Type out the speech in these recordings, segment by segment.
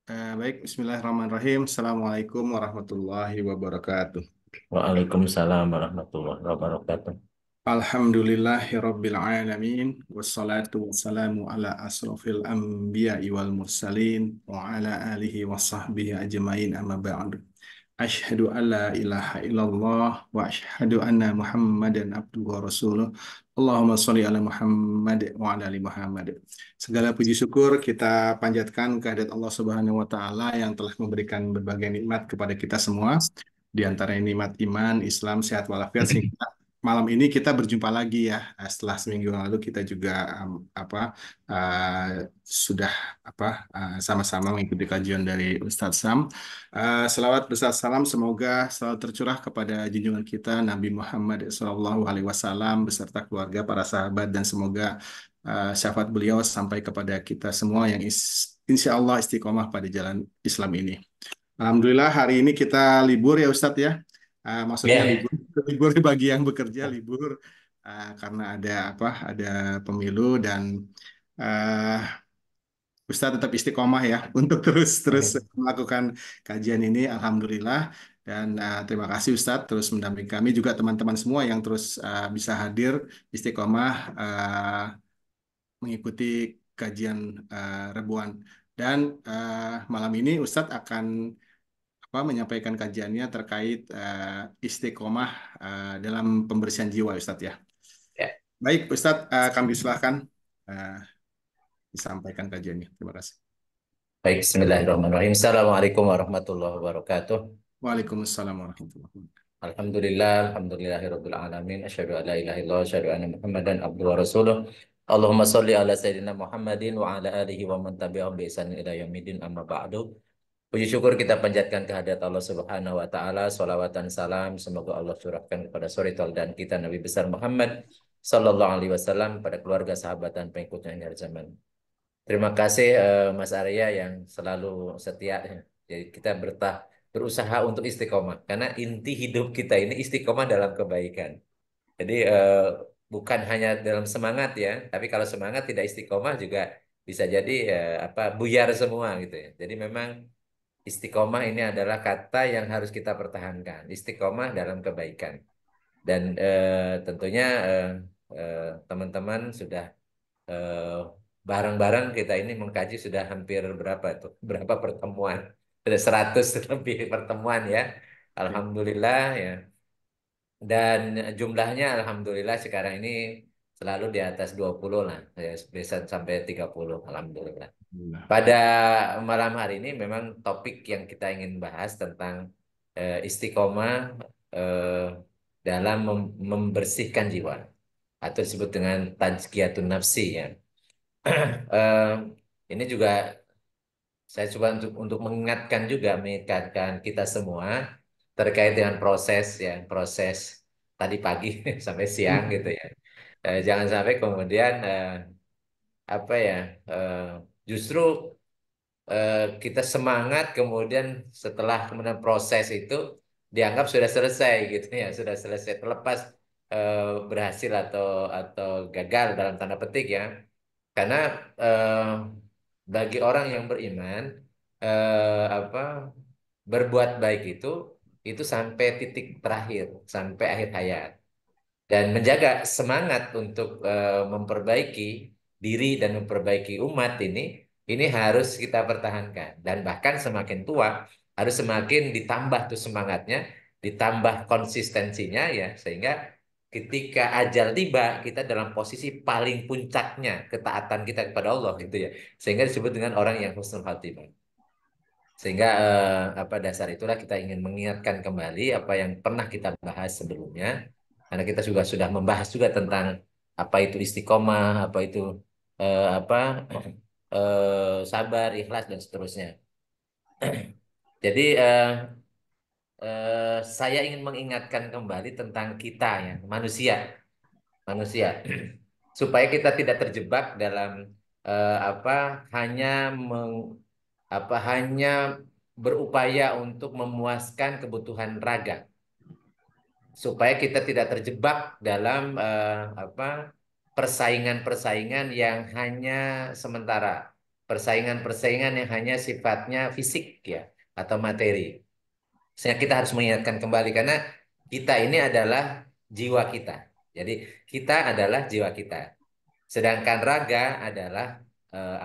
Baik, Bismillahirrahmanirrahim. Assalamualaikum warahmatullahi wabarakatuh. Waalaikumsalam warahmatullahi wabarakatuh. Alhamdulillahirabbil alamin wassalatu wassalamu ala asrofil anbiya'i wal mursalin wa ala alihi wa sahbihi ajmain amma ba'du. Asyhadu an la ilaha illallah wa asyhadu anna Muhammadan abduhu wa rasuluh. Allahumma sholli ala Muhammad wa ala ali Muhammad. Segala puji syukur kita panjatkan kehadirat Allah Subhanahu wa taala yang telah memberikan berbagai nikmat kepada kita semua. Di antara nikmat iman, Islam, sehat walafiat sehingga malam ini kita berjumpa lagi ya. Setelah seminggu yang lalu kita juga apa sudah sama-sama mengikuti kajian dari Ustadz Sam. Selawat besar salam semoga selalu tercurah kepada junjungan kita Nabi Muhammad SAW Alaihi Wasallam beserta keluarga, para sahabat, dan semoga syafaat beliau sampai kepada kita semua yang insya Allah istiqomah pada jalan Islam ini. Alhamdulillah hari ini kita libur ya Ustadz ya. Maksudnya Ya, libur ya. libur bagi yang bekerja libur karena ada pemilu dan uh, Ustadz tetap istiqomah ya untuk terus melakukan kajian ini. Alhamdulillah dan terima kasih Ustadz terus mendampingi kami juga teman-teman semua yang terus bisa hadir istiqomah mengikuti kajian Rebuan. Dan malam ini Ustadz akan menyampaikan kajiannya terkait istiqomah dalam pembersihan jiwa, Ustadz ya. Ya. Baik, Ustadz, kami silakan uh, disampaikan kajiannya. Terima kasih. Baik, Bismillahirrahmanirrahim. Assalamualaikum warahmatullahi wabarakatuh. Waalaikumsalam warahmatullahi wabarakatuh. Alhamdulillahirabbil alamin. Asyhadu an la ilaha illallah, asyhadu anna Muhammadan abduhu wa rasuluh. Allahumma sholli ala sayyidina Muhammadin wa ala alihi wa man tabi'ahum bi ihsanin ila yaumil amma ba'du. Puji syukur kita panjatkan kehadirat Allah Subhanahu wa taala. Shalawat dan salam semoga Allah curahkan kepada suri dan kita Nabi besar Muhammad sallallahu alaihi wasallam, pada keluarga, sahabat dan pengikutnya hingga akhir zaman. Terima kasih Mas Arya yang selalu setia. Jadi kita berusaha untuk istiqomah karena inti hidup kita ini istiqomah dalam kebaikan. Jadi bukan hanya dalam semangat ya, tapi kalau semangat tidak istiqomah juga bisa jadi buyar semua gitu ya. Jadi memang istiqomah ini adalah kata yang harus kita pertahankan. Istiqomah dalam kebaikan. Dan tentunya teman-teman sudah eh, bareng-bareng kita ini mengkaji sudah hampir berapa tuh? Berapa pertemuan? Sudah 100 lebih pertemuan ya. Alhamdulillah ya. Dan jumlahnya alhamdulillah sekarang ini selalu di atas 20 lah. Ya, bisa sampai 30 alhamdulillah. Alhamdulillah. Pada malam hari ini memang topik yang kita ingin bahas tentang istiqomah eh, dalam membersihkan jiwa atau disebut dengan tazkiyatun nafsi ya. Eh, ini juga saya coba untuk mengingatkan kita semua terkait dengan proses ya, proses tadi pagi sampai siang gitu ya. Jangan sampai kemudian apa ya eh, justru kita semangat kemudian setelah kemudian proses itu dianggap sudah selesai gitu ya, sudah selesai terlepas eh, berhasil atau gagal dalam tanda petik ya. Karena eh, bagi orang yang beriman apa berbuat baik itu sampai titik terakhir, sampai akhir hayat. Dan menjaga semangat untuk memperbaiki diri dan memperbaiki umat ini harus kita pertahankan. Dan bahkan semakin tua harus semakin ditambah tuh semangatnya, ditambah konsistensinya ya, sehingga ketika ajal tiba kita dalam posisi paling puncaknya ketaatan kita kepada Allah gitu ya. Sehingga disebut dengan orang yang husnul khatimah. Sehingga apa dasar itulah kita ingin mengingatkan kembali apa yang pernah kita bahas sebelumnya. Karena kita juga sudah membahas juga tentang apa itu istiqomah, apa itu apa sabar, ikhlas dan seterusnya. Jadi saya ingin mengingatkan kembali tentang kita ya, manusia, supaya kita tidak terjebak dalam apa hanya hanya berupaya untuk memuaskan kebutuhan raga, supaya kita tidak terjebak dalam persaingan-persaingan yang hanya sementara, persaingan-persaingan yang hanya sifatnya fisik ya atau materi. Sehingga kita harus mengingatkan kembali karena kita ini adalah jiwa kita. Jadi kita adalah jiwa kita. Sedangkan raga adalah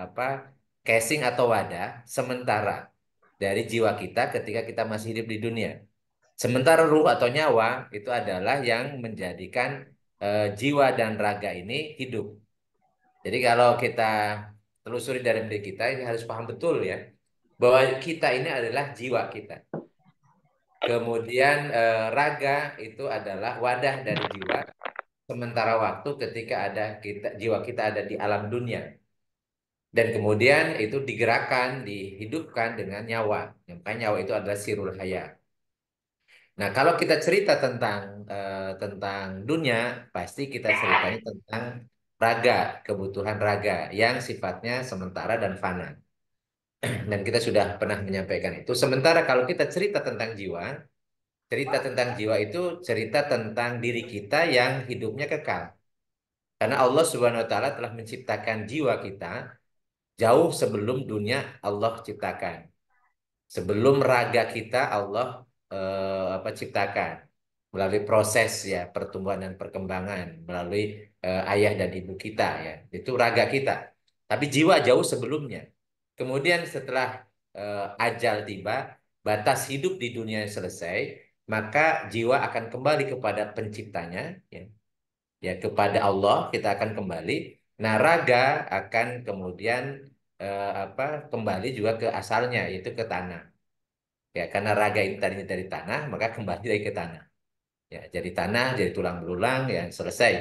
apa? Casing atau wadah sementara dari jiwa kita ketika kita masih hidup di dunia. Sementara ruh atau nyawa itu adalah yang menjadikan jiwa dan raga ini hidup. Jadi kalau kita telusuri dari diri kita ini harus paham betul ya bahwa kita ini adalah jiwa kita. Kemudian raga itu adalah wadah dari jiwa. Sementara waktu ketika ada kita jiwa kita ada di alam dunia dan kemudian itu digerakkan, dihidupkan dengan nyawa. Makanya nyawa itu adalah sirul hayat. Nah, kalau kita cerita tentang dunia, pasti kita ceritanya tentang raga, kebutuhan raga yang sifatnya sementara dan fana. Dan kita sudah pernah menyampaikan itu. Sementara kalau kita cerita tentang jiwa itu cerita tentang diri kita yang hidupnya kekal. Karena Allah Subhanahu wa taala telah menciptakan jiwa kita jauh sebelum dunia Allah ciptakan. Sebelum raga kita Allah ciptakan melalui proses ya pertumbuhan dan perkembangan melalui ayah dan ibu kita ya itu raga kita tapi jiwa jauh sebelumnya kemudian setelah ajal tiba batas hidup di dunia selesai maka jiwa akan kembali kepada penciptanya ya, ya kepada Allah kita akan kembali nah raga akan kemudian kembali juga ke asalnya yaitu ke tanah. Ya, karena raga ini tadinya dari tanah, maka kembali lagi ke tanah. Ya, jadi tanah, jadi tulang belulang, ya selesai.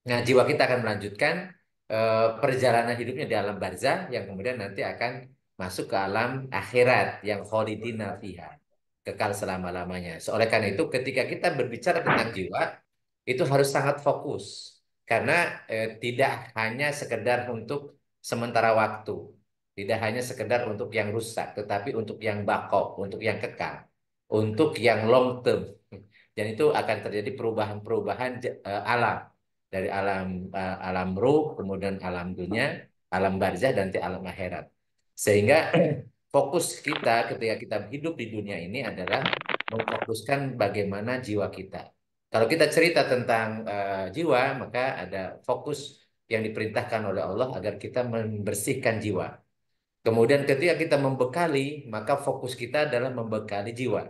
Nah, jiwa kita akan melanjutkan perjalanan hidupnya di alam barzah yang kemudian nanti akan masuk ke alam akhirat yang kholidina fiha, kekal selama-lamanya. Oleh karena itu, ketika kita berbicara tentang jiwa, itu harus sangat fokus karena tidak hanya sekedar untuk sementara waktu, tidak hanya sekedar untuk yang rusak, tetapi untuk yang bako, untuk yang kekal, untuk yang long term. Dan itu akan terjadi perubahan-perubahan alam dari alam ruh, kemudian alam dunia, alam barzah dan nanti alam akhirat. Sehingga fokus kita ketika kita hidup di dunia ini adalah memfokuskan bagaimana jiwa kita. Kalau kita cerita tentang jiwa, maka ada fokus yang diperintahkan oleh Allah agar kita membersihkan jiwa. Kemudian ketika kita membekali, maka fokus kita adalah membekali jiwa.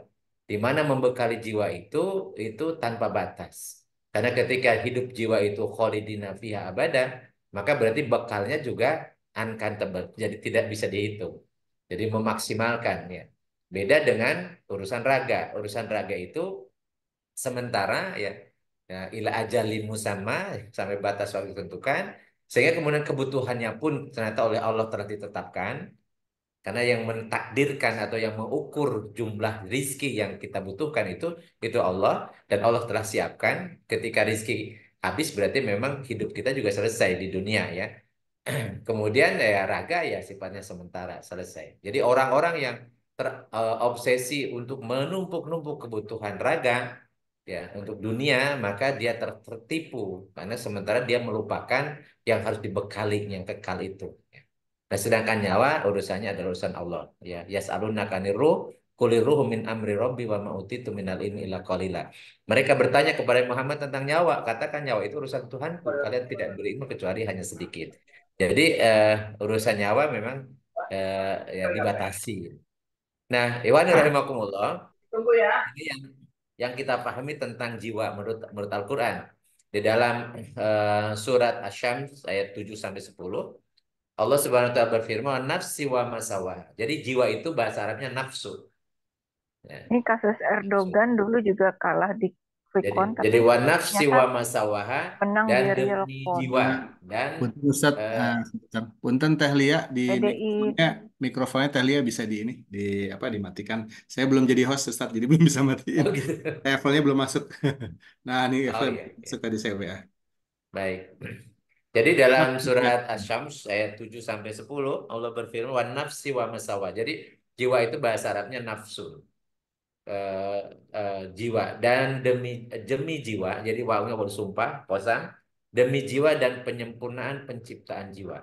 Di mana membekali jiwa itu tanpa batas. Karena ketika hidup jiwa itu kholidina fiha abada, maka berarti bekalnya juga uncountable. Jadi tidak bisa dihitung. Jadi memaksimalkan ya. Beda dengan urusan raga. Urusan raga itu sementara ya, ya ila ajalin musamma sampai batas waktu ditentukan sehingga kemudian kebutuhannya pun ternyata oleh Allah telah ditetapkan karena yang mentakdirkan atau yang mengukur jumlah rizki yang kita butuhkan itu Allah dan Allah telah siapkan ketika rizki habis berarti memang hidup kita juga selesai di dunia ya. Kemudian ya raga ya sifatnya sementara selesai. Jadi orang-orang yang terobsesi untuk menumpuk-numpuk kebutuhan raga ya untuk dunia maka dia tertipu karena sementara dia melupakan yang harus dibekali yang kekal itu. Ya. Nah, sedangkan nyawa urusannya adalah urusan Allah. Ya, yas'alunaka kanir ruh, qulir ruhu min amri rabbi wa ma utitu minal ilmi illa qalila. Mereka bertanya kepada Muhammad tentang nyawa, katakan nyawa itu urusan Tuhanku, kalian tidak berilmu kecuali hanya sedikit. Jadi urusan nyawa memang ya dibatasi. Nah, Iwan rahimakumullah, Tunggu ya. ini yang kita pahami tentang jiwa menurut Al-Qur'an. Di dalam surat Asy-Syams ayat 7 sampai 10 Allah Subhanahu wa taala berfirman nafsi wa masawa. Jadi jiwa itu bahasa Arabnya nafsu. Ya, Ini kasus nafsu. Erdogan dulu juga kalah di quick Jadi count, jadi tapi wa nafsi ternyata wa masawaha menang dan di real demi count. jiwa Ya, dan punten Ustaz, eh, sebentar. Punten Teh Lia di PDI. mikrofonnya Teh Lia bisa di apa dimatikan. Saya belum jadi host Ustaz, jadi belum bisa matiin. oh gitu. Levelnya belum masuk. Nah, ini Oh level iya, iya. masuk tadi saya WA. Baik. Jadi dalam surat Asy-Syams ayat 7 sampai 10 Allah berfirman wa nafsi wa masawa. Jadi jiwa itu bahasa Arabnya nafsu. Jiwa dan demi jiwa jadi wawunya waw sumpah kosam demi jiwa dan penyempurnaan penciptaan jiwa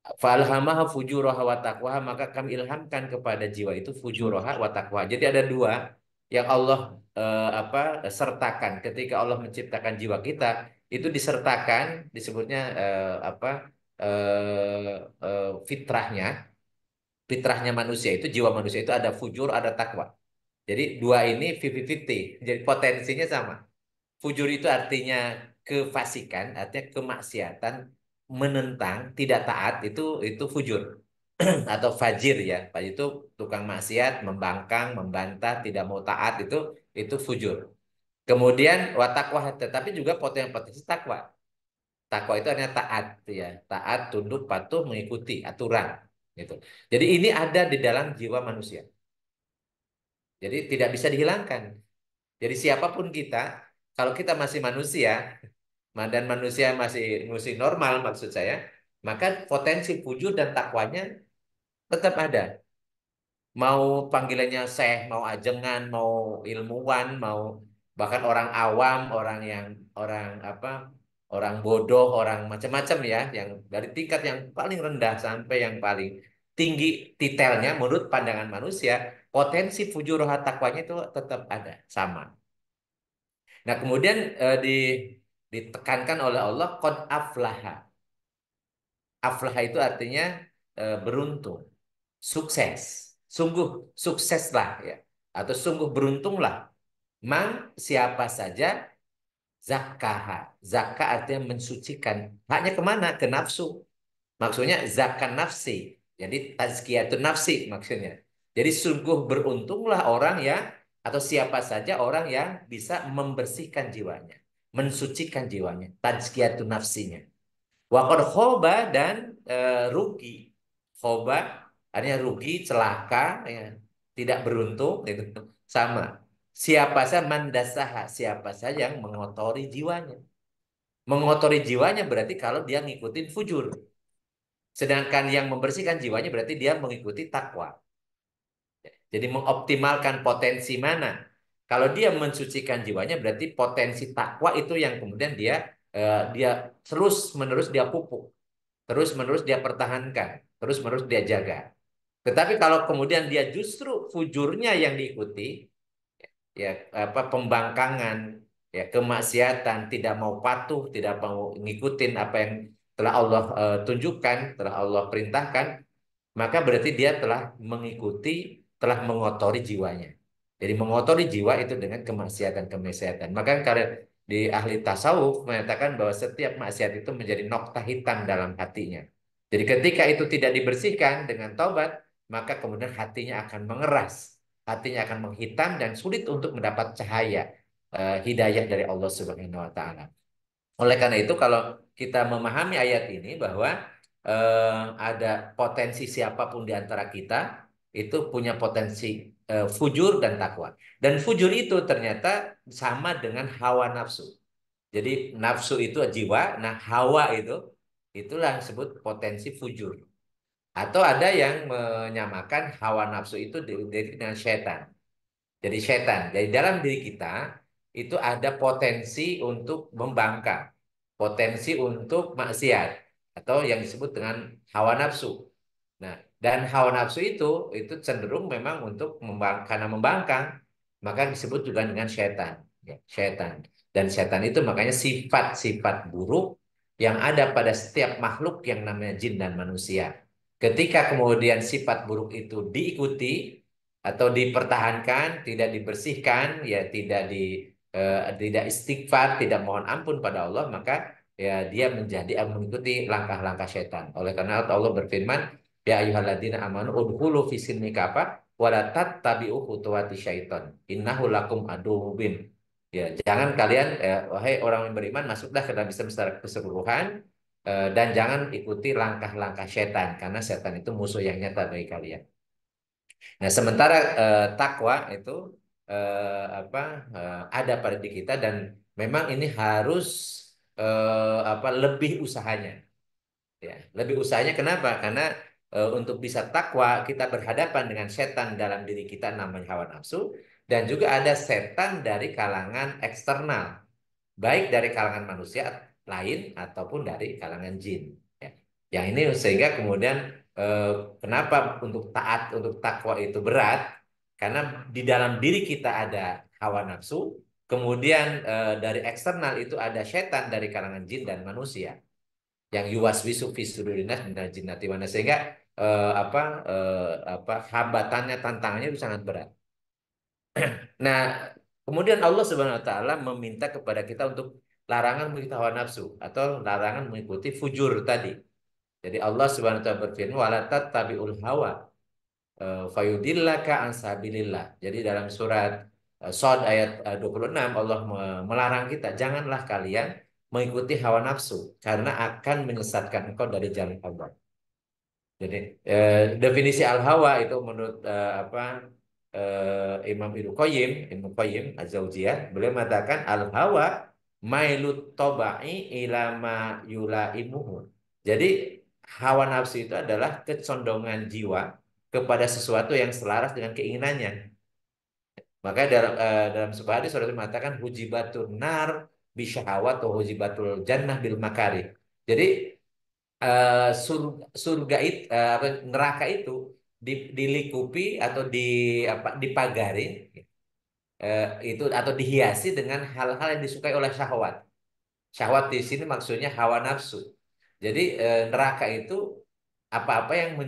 Fa'alhamaha fujuraha wa taqwaha, maka kami ilhamkan kepada jiwa itu fujuraha wa taqwaha. Jadi ada dua yang Allah sertakan ketika Allah menciptakan jiwa kita, itu disertakan disebutnya fitrahnya. Fitrahnya manusia itu, jiwa manusia itu ada fujur, ada takwa. Jadi dua ini 50-50. Jadi potensinya sama. Fujur itu artinya kefasikan, artinya kemaksiatan, menentang, tidak taat, itu fujur atau fajir ya. Fajir itu tukang maksiat, membangkang, membantah, tidak mau taat, itu fujur. Kemudian watakwa, tetapi juga potensi takwa. Takwa itu artinya taat ya, taat, tunduk, patuh, mengikuti aturan gitu. Jadi ini ada di dalam jiwa manusia. Jadi tidak bisa dihilangkan. Jadi siapapun kita, kalau kita masih manusia, dan manusia masih normal maksud saya, maka potensi fujur dan takwanya tetap ada. Mau panggilannya syekh, mau ajengan, mau ilmuwan, mau bahkan orang awam, orang apa, orang bodoh, orang macam-macam ya, yang dari tingkat yang paling rendah sampai yang paling tinggi titelnya menurut pandangan manusia, potensi fujur takwanya itu tetap ada, sama. Nah, kemudian ditekankan oleh Allah qad aflaha. Aflaha itu artinya beruntung, sukses. Sungguh sukseslah ya, atau sungguh beruntunglah man siapa saja zakkaha. Zakka artinya mensucikan. Haknya kemana? Ke nafsu. Maksudnya zakkan nafsi. Jadi tazkiyatun nafsi maksudnya. Jadi sungguh beruntunglah orang yang atau siapa saja orang yang bisa membersihkan jiwanya, mensucikan jiwanya, tazkiyatun nafsinya. Waqad khoba dan rugi. Khoba artinya rugi, celaka, ya, tidak beruntung, itu sama. Siapa saja mandasaha, siapa saja yang mengotori jiwanya. Mengotori jiwanya berarti kalau dia ngikutin fujur. Sedangkan yang membersihkan jiwanya berarti dia mengikuti takwa. Jadi mengoptimalkan potensi mana. Kalau dia mensucikan jiwanya berarti potensi takwa itu yang kemudian dia terus menerus dia pupuk, terus menerus dia pertahankan, terus menerus dia jaga. Tetapi kalau kemudian dia justru fujurnya yang diikuti, ya apa pembangkangan, ya kemaksiatan, tidak mau patuh, tidak mau ngikutin apa yang telah Allah tunjukkan, telah Allah perintahkan, maka berarti dia telah mengikuti, telah mengotori jiwanya. Jadi mengotori jiwa itu dengan kemaksiatan-kemaksiatan. Maka karena di ahli tasawuf menyatakan bahwa setiap maksiat itu menjadi nokta hitam dalam hatinya. Jadi ketika itu tidak dibersihkan dengan taubat, maka kemudian hatinya akan mengeras, hatinya akan menghitam dan sulit untuk mendapat cahaya hidayah dari Allah Subhanahu wa taala. Oleh karena itu, kalau kita memahami ayat ini bahwa ada potensi siapapun di antara kita itu punya potensi fujur dan takwa. Dan fujur itu ternyata sama dengan hawa nafsu. Jadi nafsu itu jiwa, nah hawa itulah yang disebut potensi fujur. Atau ada yang menyamakan hawa nafsu itu dengan setan. Jadi setan. Jadi dalam diri kita itu ada potensi untuk membangkang, potensi untuk maksiat atau yang disebut dengan hawa nafsu. Nah, dan hawa nafsu itu cenderung memang untuk karena membangkang, maka disebut juga dengan setan, ya, setan. Dan setan itu makanya sifat-sifat buruk yang ada pada setiap makhluk yang namanya jin dan manusia. Ketika kemudian sifat buruk itu diikuti atau dipertahankan, tidak dibersihkan, ya tidak istighfar, tidak mohon ampun pada Allah, maka ya dia menjadi mengikuti langkah-langkah setan. Oleh karena Allah berfirman, ya ayyuhalladzina amanu udkhulu fi silmi kafa wa la tattabi'u khutuwati syaiton. Innahu lakum aduwwun mubin. Ya, jangan kalian wahai orang yang beriman masuklah ke dalam Islam secara keseluruhan dan jangan ikuti langkah-langkah setan karena setan itu musuh yang nyata bagi kalian. Nah, sementara takwa itu ada pada diri kita dan memang ini harus lebih usahanya. Ya, lebih usahanya kenapa? Karena untuk bisa takwa kita berhadapan dengan setan dalam diri kita namanya hawa nafsu dan juga ada setan dari kalangan eksternal, baik dari kalangan manusia lain ataupun dari kalangan jin. Ya. Yang ini sehingga kemudian eh, kenapa untuk taat, untuk takwa itu berat? Karena di dalam diri kita ada hawa nafsu, kemudian dari eksternal itu ada setan dari kalangan jin dan manusia yang yuwaswisu fi sudurinas minal jinnati wan nas. Sehingga eh, apa hambatannya, tantangannya itu sangat berat. Nah, kemudian Allah Subhanahu wa taala meminta kepada kita untuk larangan mengikuti hawa nafsu atau larangan mengikuti fujur tadi. Jadi Allah Subhanahu wa taala berfirman wala tattabi'ul hawa fayudillaka an sabilillah. Jadi dalam surat Shad ayat 26 Allah melarang kita, janganlah kalian mengikuti hawa nafsu karena akan menyesatkan engkau dari jalan Allah. Jadi definisi al-hawa itu menurut Imam Ibnu Qayyim Az-Zaujiyah, beliau mengatakan al-hawa mailut tobai ilama yulaimuhu. Jadi hawa nafsu itu adalah kecondongan jiwa kepada sesuatu yang selaras dengan keinginannya. Maka dalam sebuah hadis Rasul mengatakan hujibatun nar bisyahawat atau hujibatul jannah bil makari. Jadi surga itu neraka itu dilikupi atau dipagari itu atau dihiasi dengan hal-hal yang disukai oleh syahwat. Syahwat di sini maksudnya hawa nafsu. Jadi neraka itu apa-apa yang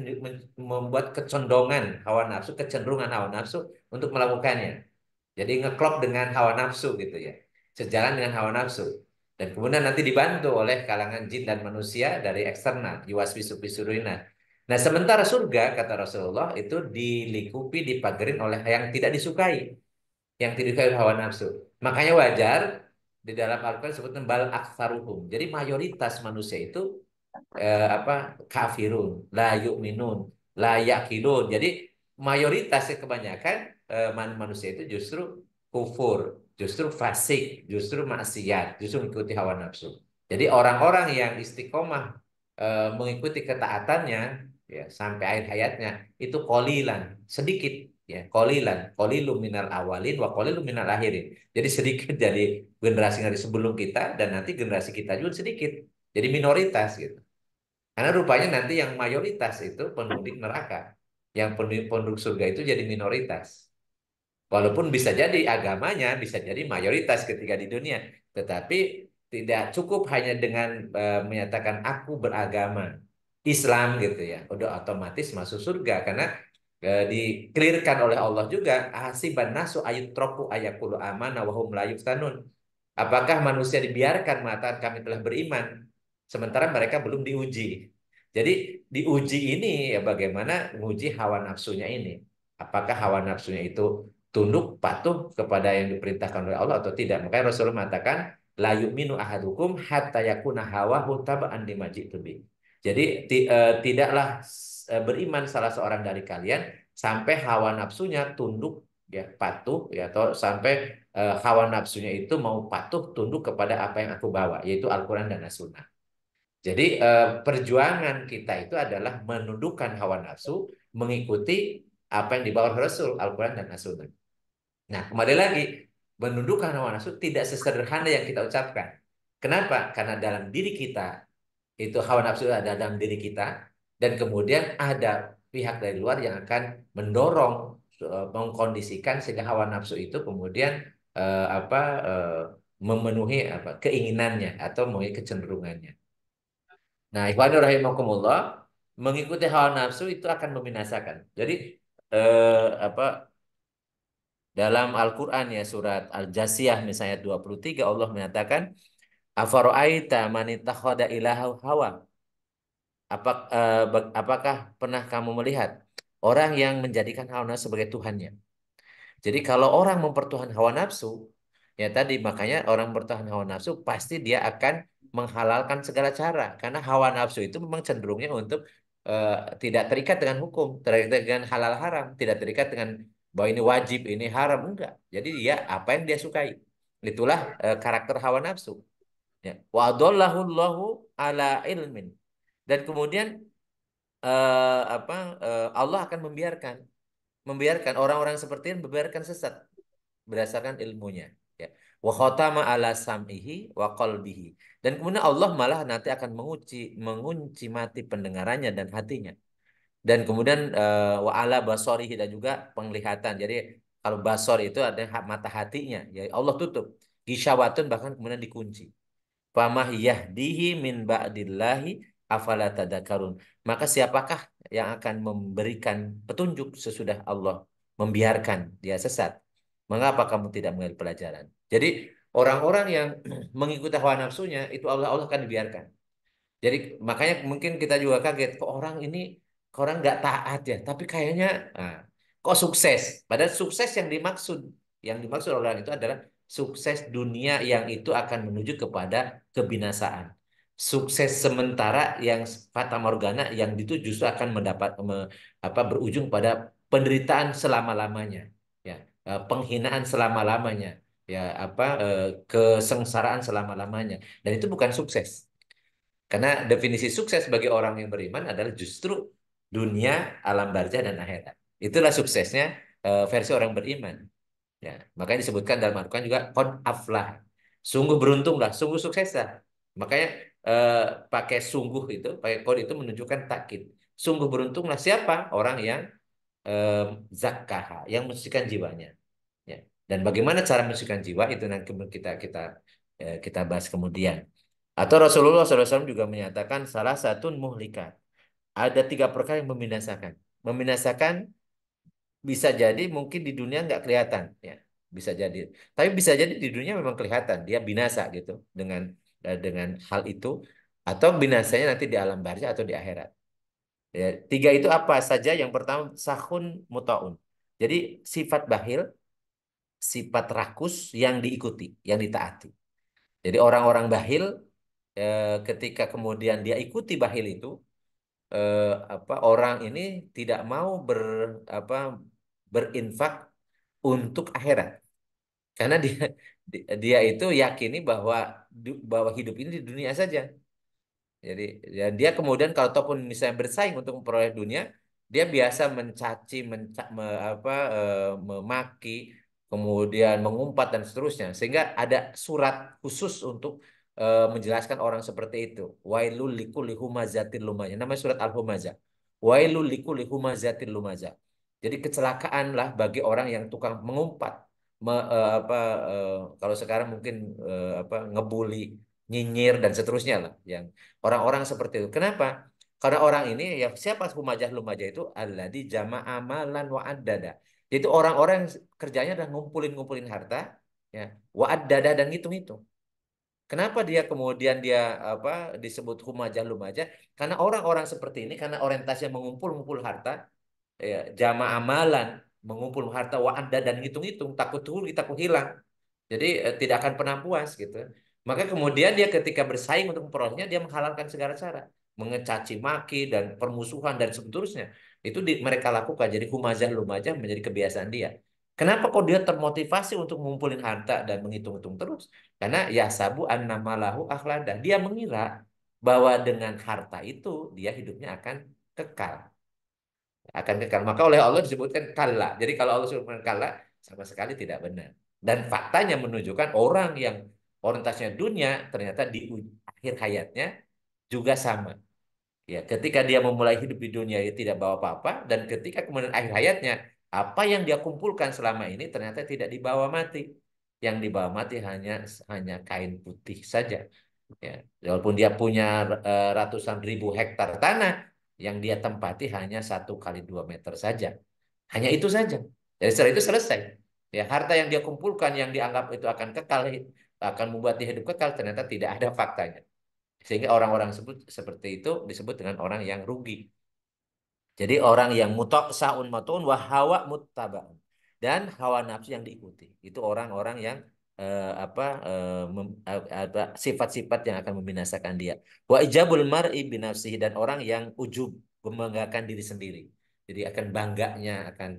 membuat kecondongan hawa nafsu, kecenderungan hawa nafsu untuk melakukannya. Jadi ngeklop dengan hawa nafsu gitu ya. Sejalan dengan hawa nafsu. Dan kemudian nanti dibantu oleh kalangan jin dan manusia dari eksternal. Yuwaswisu fisurina. Nah sementara surga kata Rasulullah itu dilikupi, dipagerin oleh yang tidak disukai. Yang tidak disukai oleh hawa nafsu. Makanya wajar di dalam Al-Quran disebutkan bal aktsaruhum. Jadi mayoritas manusia itu kafirun, la yu'minun, la yaqilun. Jadi mayoritasnya kebanyakan manusia itu justru kufur, justru fasik, justru maksiat, justru mengikuti hawa nafsu. Jadi orang-orang yang istiqomah mengikuti ketaatannya ya sampai akhir hayatnya itu qalilan, sedikit ya, qalilum minal awalin wa qalilum minal akhirin. Jadi sedikit dari generasi dari sebelum kita dan nanti generasi kita juga sedikit. Jadi minoritas gitu. Karena rupanya nanti yang mayoritas itu penduduk neraka. Yang penduduk surga itu jadi minoritas. Walaupun bisa jadi agamanya bisa jadi mayoritas ketika di dunia. Tetapi tidak cukup hanya dengan menyatakan aku beragama Islam gitu ya. Udah otomatis masuk surga. Karena dikelirkan oleh Allah juga. Hasiban nasu ayutroku ayakulu amana wahum la yuftanun. Apakah manusia dibiarkan mengatakan kami telah beriman, sementara mereka belum diuji. Jadi diuji ini ya bagaimana menguji hawa nafsunya ini. Apakah hawa nafsunya itu tunduk patuh kepada yang diperintahkan oleh Allah atau tidak. Makanya Rasulullah mengatakan la yu'minu ahadukum hatta yakuna hawahu taba'an lima ji'tu bi. Jadi tidaklah beriman salah seorang dari kalian sampai hawa nafsunya tunduk ya patuh ya atau sampai hawa nafsunya itu mau patuh tunduk kepada apa yang aku bawa yaitu Al-Qur'an dan As-Sunnah. Jadi perjuangan kita itu adalah menundukkan hawa nafsu mengikuti apa yang dibawa oleh Rasul Al-Qur'an dan As-Sunnah. Nah, kembali lagi menundukkan hawa nafsu tidak sesederhana yang kita ucapkan. Kenapa? Karena dalam diri kita itu hawa nafsu ada dalam diri kita dan kemudian ada pihak dari luar yang akan mendorong mengkondisikan sehingga hawa nafsu itu kemudian eh, apa eh, memenuhi keinginannya atau memenuhi kecenderungannya. Nah, ikhwanul rahimakumullah, mengikuti hawa nafsu itu akan membinasakan. Jadi apa dalam Al-Qur'an ya surat Al-Jasiyah misalnya 23 Allah menyatakan afara'aita man ittakhadha ilahahu hawa. Apakah pernah kamu melihat orang yang menjadikan hawa nafsu sebagai Tuhannya? Jadi kalau orang mempertuhan hawa nafsu, ya tadi makanya orang mempertuhan hawa nafsu pasti dia akan menghalalkan segala cara. Karena hawa nafsu itu memang cenderungnya untuk eh, tidak terikat dengan hukum, terikat dengan halal haram, tidak terikat dengan bahwa ini wajib, ini haram, enggak. Jadi dia apa yang dia sukai. Itulah karakter hawa nafsu. Ya. Wa adallahullahu ala ilmin. Dan kemudian Allah akan membiarkan orang-orang seperti ini membiarkan sesat berdasarkan ilmunya. Ya. Wa khatama ala sam'ihi wa qalbihi. Dan kemudian Allah malah nanti akan mengunci mati pendengarannya dan hatinya. Dan kemudian wa ala basorihi, dan juga penglihatan. Jadi kalau basor itu ada mata hatinya, ya Allah tutup. Gisyawatun, bahkan kemudian dikunci. Famah yahdihi min ba'dillahi afala tadzakarun. Maka siapakah yang akan memberikan petunjuk sesudah Allah membiarkan dia sesat? Mengapa kamu tidak mengambil pelajaran? Jadi orang-orang yang mengikuti hawa nafsunya itu Allah akan dibiarkan. Jadi makanya mungkin kita juga kaget, kok orang ini, kok orang nggak taat ya, tapi kayaknya ah, kok sukses. Padahal sukses yang dimaksud orang itu adalah sukses dunia yang itu akan menuju kepada kebinasaan. Sukses sementara yang fata morgana yang itu justru akan berujung pada penderitaan selama-lamanya, ya, penghinaan selama-lamanya, ya, kesengsaraan selama-lamanya. Dan itu bukan sukses. Karena definisi sukses bagi orang yang beriman adalah justru dunia, alam barzah, dan akhirat. Itulah suksesnya versi orang beriman. Ya, makanya disebutkan dalam Al-Quran juga qad aflah. Sungguh beruntunglah, sungguh sukseslah. Makanya eh, pakai sungguh itu, pakai qad itu menunjukkan takkid. Sungguh beruntunglah siapa? Orang yang eh, zakkaha, yang mensucikan jiwanya. Ya. Dan bagaimana cara mensucikan jiwa itu nanti kita bahas kemudian. Atau Rasulullah SAW juga menyatakan salah satu muhlikat. Ada 3 perkara yang membinasakan. Membinasakan bisa jadi mungkin di dunia nggak kelihatan, ya, bisa jadi. Tapi bisa jadi di dunia memang kelihatan dia binasa gitu dengan hal itu, atau binasanya nanti di alam barzah atau di akhirat. Ya, 3 itu apa saja? Yang pertama sahun mutaun. Jadi sifat bakhil, sifat rakus yang diikuti, yang ditaati. Jadi orang-orang bakhil, ketika kemudian dia ikuti bakhil itu, eh, orang ini tidak mau apa berinfak untuk akhirat, karena dia itu yakini bahwa hidup ini di dunia saja. Jadi ya dia kemudian kalau ataupun misalnya bersaing untuk memperoleh dunia, dia biasa mencaci, memaki, kemudian mengumpat dan seterusnya. Sehingga ada surat khusus untuk menjelaskan orang seperti itu. Wailul likulli humazatil lumazah. Namanya surat Al-Humazah. Wailul likulli humazatil lumazah. Jadi kecelakaan lah bagi orang yang tukang mengumpat, kalau sekarang mungkin ngebully, nyinyir dan seterusnya lah, yang orang-orang seperti itu. Kenapa? Karena orang ini, ya, siapa humajah lumajah itu adalah di jamaah amalan wa addada. Itu orang-orang yang kerjanya adalah ngumpulin harta, ya, wa addada, dan ngitung-ngitung. Kenapa dia kemudian dia disebut humajah lumajah? Karena orang-orang seperti ini karena orientasinya mengumpul-ngumpul harta, ya, jamaah amalan, mengumpul harta wa addada, dan ngitung-ngitung, takut rugi, takut hilang. Jadi tidak akan pernah puas gitu. Maka kemudian dia ketika bersaing untuk memperolehnya, dia menghalalkan segala cara, mengecaci maki dan permusuhan dan seterusnya. Itu mereka lakukan. Jadi humazah lumajah menjadi kebiasaan dia. Kenapa kok dia termotivasi untuk mengumpulin harta dan menghitung-hitung terus? Karena ya sabu annamalahu akhlada. Dia mengira bahwa dengan harta itu dia hidupnya akan kekal. Maka oleh Allah disebutkan kalla. Jadi kalau Allah sebutkan kalla, sama sekali tidak benar. Dan faktanya menunjukkan orang yang orientasinya dunia ternyata di akhir hayatnya juga sama. Ya, ketika dia memulai hidup di dunia dia tidak bawa apa-apa, dan ketika kemudian akhir hayatnya, apa yang dia kumpulkan selama ini ternyata tidak dibawa mati. Yang dibawa mati hanya hanya kain putih saja. Ya, walaupun dia punya ratusan ribu hektar tanah, yang dia tempati hanya 1 kali 2 meter saja. Hanya itu saja. Jadi setelah itu selesai. Ya, harta yang dia kumpulkan yang dianggap itu akan kekal, akan membuat dia hidup kekal, ternyata tidak ada faktanya. Sehingga orang-orang seperti itu disebut dengan orang yang rugi. Jadi orang yang saun matun wa hawa muttabaun, dan hawa nafsu yang diikuti. Itu orang-orang yang sifat-sifat yang akan membinasakan dia. Wa ijabul mar'i binafsihi, dan orang yang ujub, membanggakan diri sendiri. Jadi akan bangganya, akan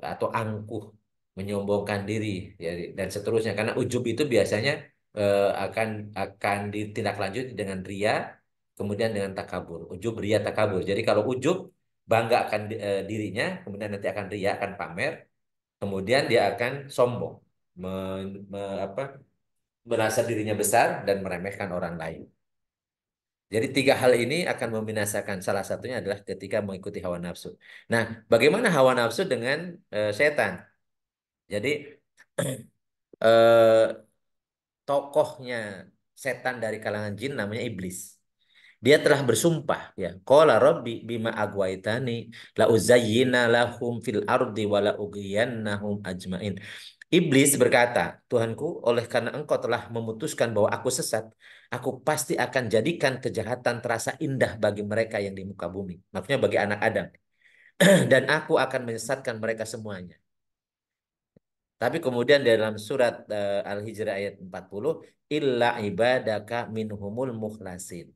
atau angkuh, menyombongkan diri, ya, dan seterusnya. Karena ujub itu biasanya akan ditindaklanjuti dengan ria, kemudian dengan takabur. Ujub, ria, takabur. Jadi kalau ujub, bangga akan dirinya, kemudian nanti akan ria, akan pamer, kemudian dia akan sombong. apa, merasa dirinya besar dan meremehkan orang lain. Jadi tiga hal ini akan membinasakan. Salah satunya adalah ketika mengikuti hawa nafsu. Nah, bagaimana hawa nafsu dengan setan? Jadi eh, tokohnya setan dari kalangan jin namanya iblis. Dia telah bersumpah ya, qala rabbi bima agwaitani la uzayyina lahum fil ardi wa la ughwiyannahum ajmain. Iblis berkata, Tuhanku, oleh karena engkau telah memutuskan bahwa aku sesat, aku pasti akan jadikan kejahatan terasa indah bagi mereka yang di muka bumi. Maksudnya bagi anak Adam. Dan aku akan menyesatkan mereka semuanya. Tapi kemudian dalam surat Al-Hijr ayat 40, illa ibadaka minhumul mukhlasin.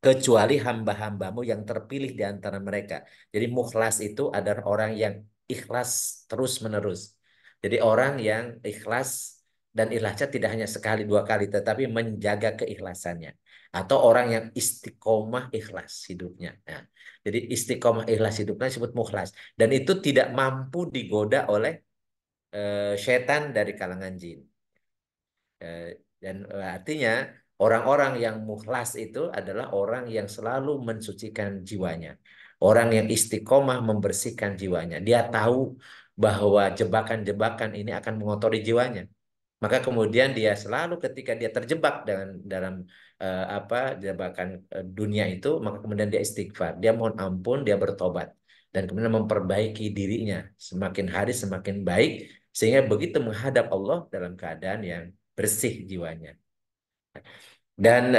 Kecuali hamba-hambamu yang terpilih di antara mereka. Jadi mukhlas itu adalah orang yang ikhlas terus-menerus. Jadi orang yang ikhlas dan ikhlasnya tidak hanya sekali dua kali, tetapi menjaga keikhlasannya. Atau orang yang istiqomah ikhlas hidupnya. Nah, jadi istiqomah ikhlas hidupnya disebut mukhlas. Dan itu tidak mampu digoda oleh setan dari kalangan jin. Eh, dan artinya orang-orang yang mukhlas itu adalah orang yang selalu mensucikan jiwanya. Orang yang istiqomah membersihkan jiwanya. Dia tahu bahwa jebakan-jebakan ini akan mengotori jiwanya. Maka kemudian dia selalu ketika dia terjebak dengan dalam apa jebakan dunia itu, maka kemudian dia istighfar, dia mohon ampun, dia bertobat dan kemudian memperbaiki dirinya semakin hari semakin baik sehingga begitu menghadap Allah dalam keadaan yang bersih jiwanya. Dan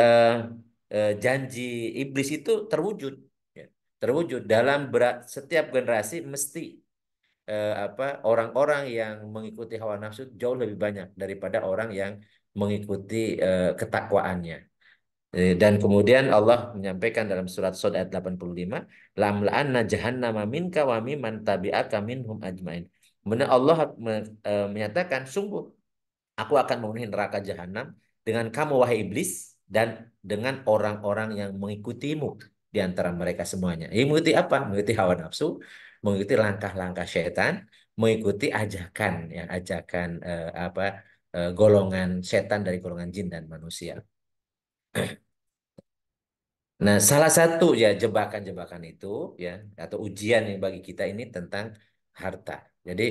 janji iblis itu terwujud, ya. Terwujud dalam setiap generasi mesti apa orang-orang yang mengikuti hawa nafsu jauh lebih banyak daripada orang yang mengikuti ketakwaannya. Dan kemudian Allah menyampaikan dalam surat Shad ayat 85, lamla'anna jahannama minka wa mimman tabi'aka minhum ajmain. Kemudian Allah menyatakan, sungguh aku akan memenuhi neraka jahanam dengan kamu wahai iblis dan dengan orang-orang yang mengikutimu di antara mereka semuanya. Ini mengikuti apa? Mengikuti hawa nafsu, mengikuti langkah-langkah syaitan, mengikuti ajakan yang ajakan apa golongan setan dari golongan jin dan manusia. Nah, salah satu ya jebakan-jebakan itu ya atau ujian yang bagi kita ini tentang harta. Jadi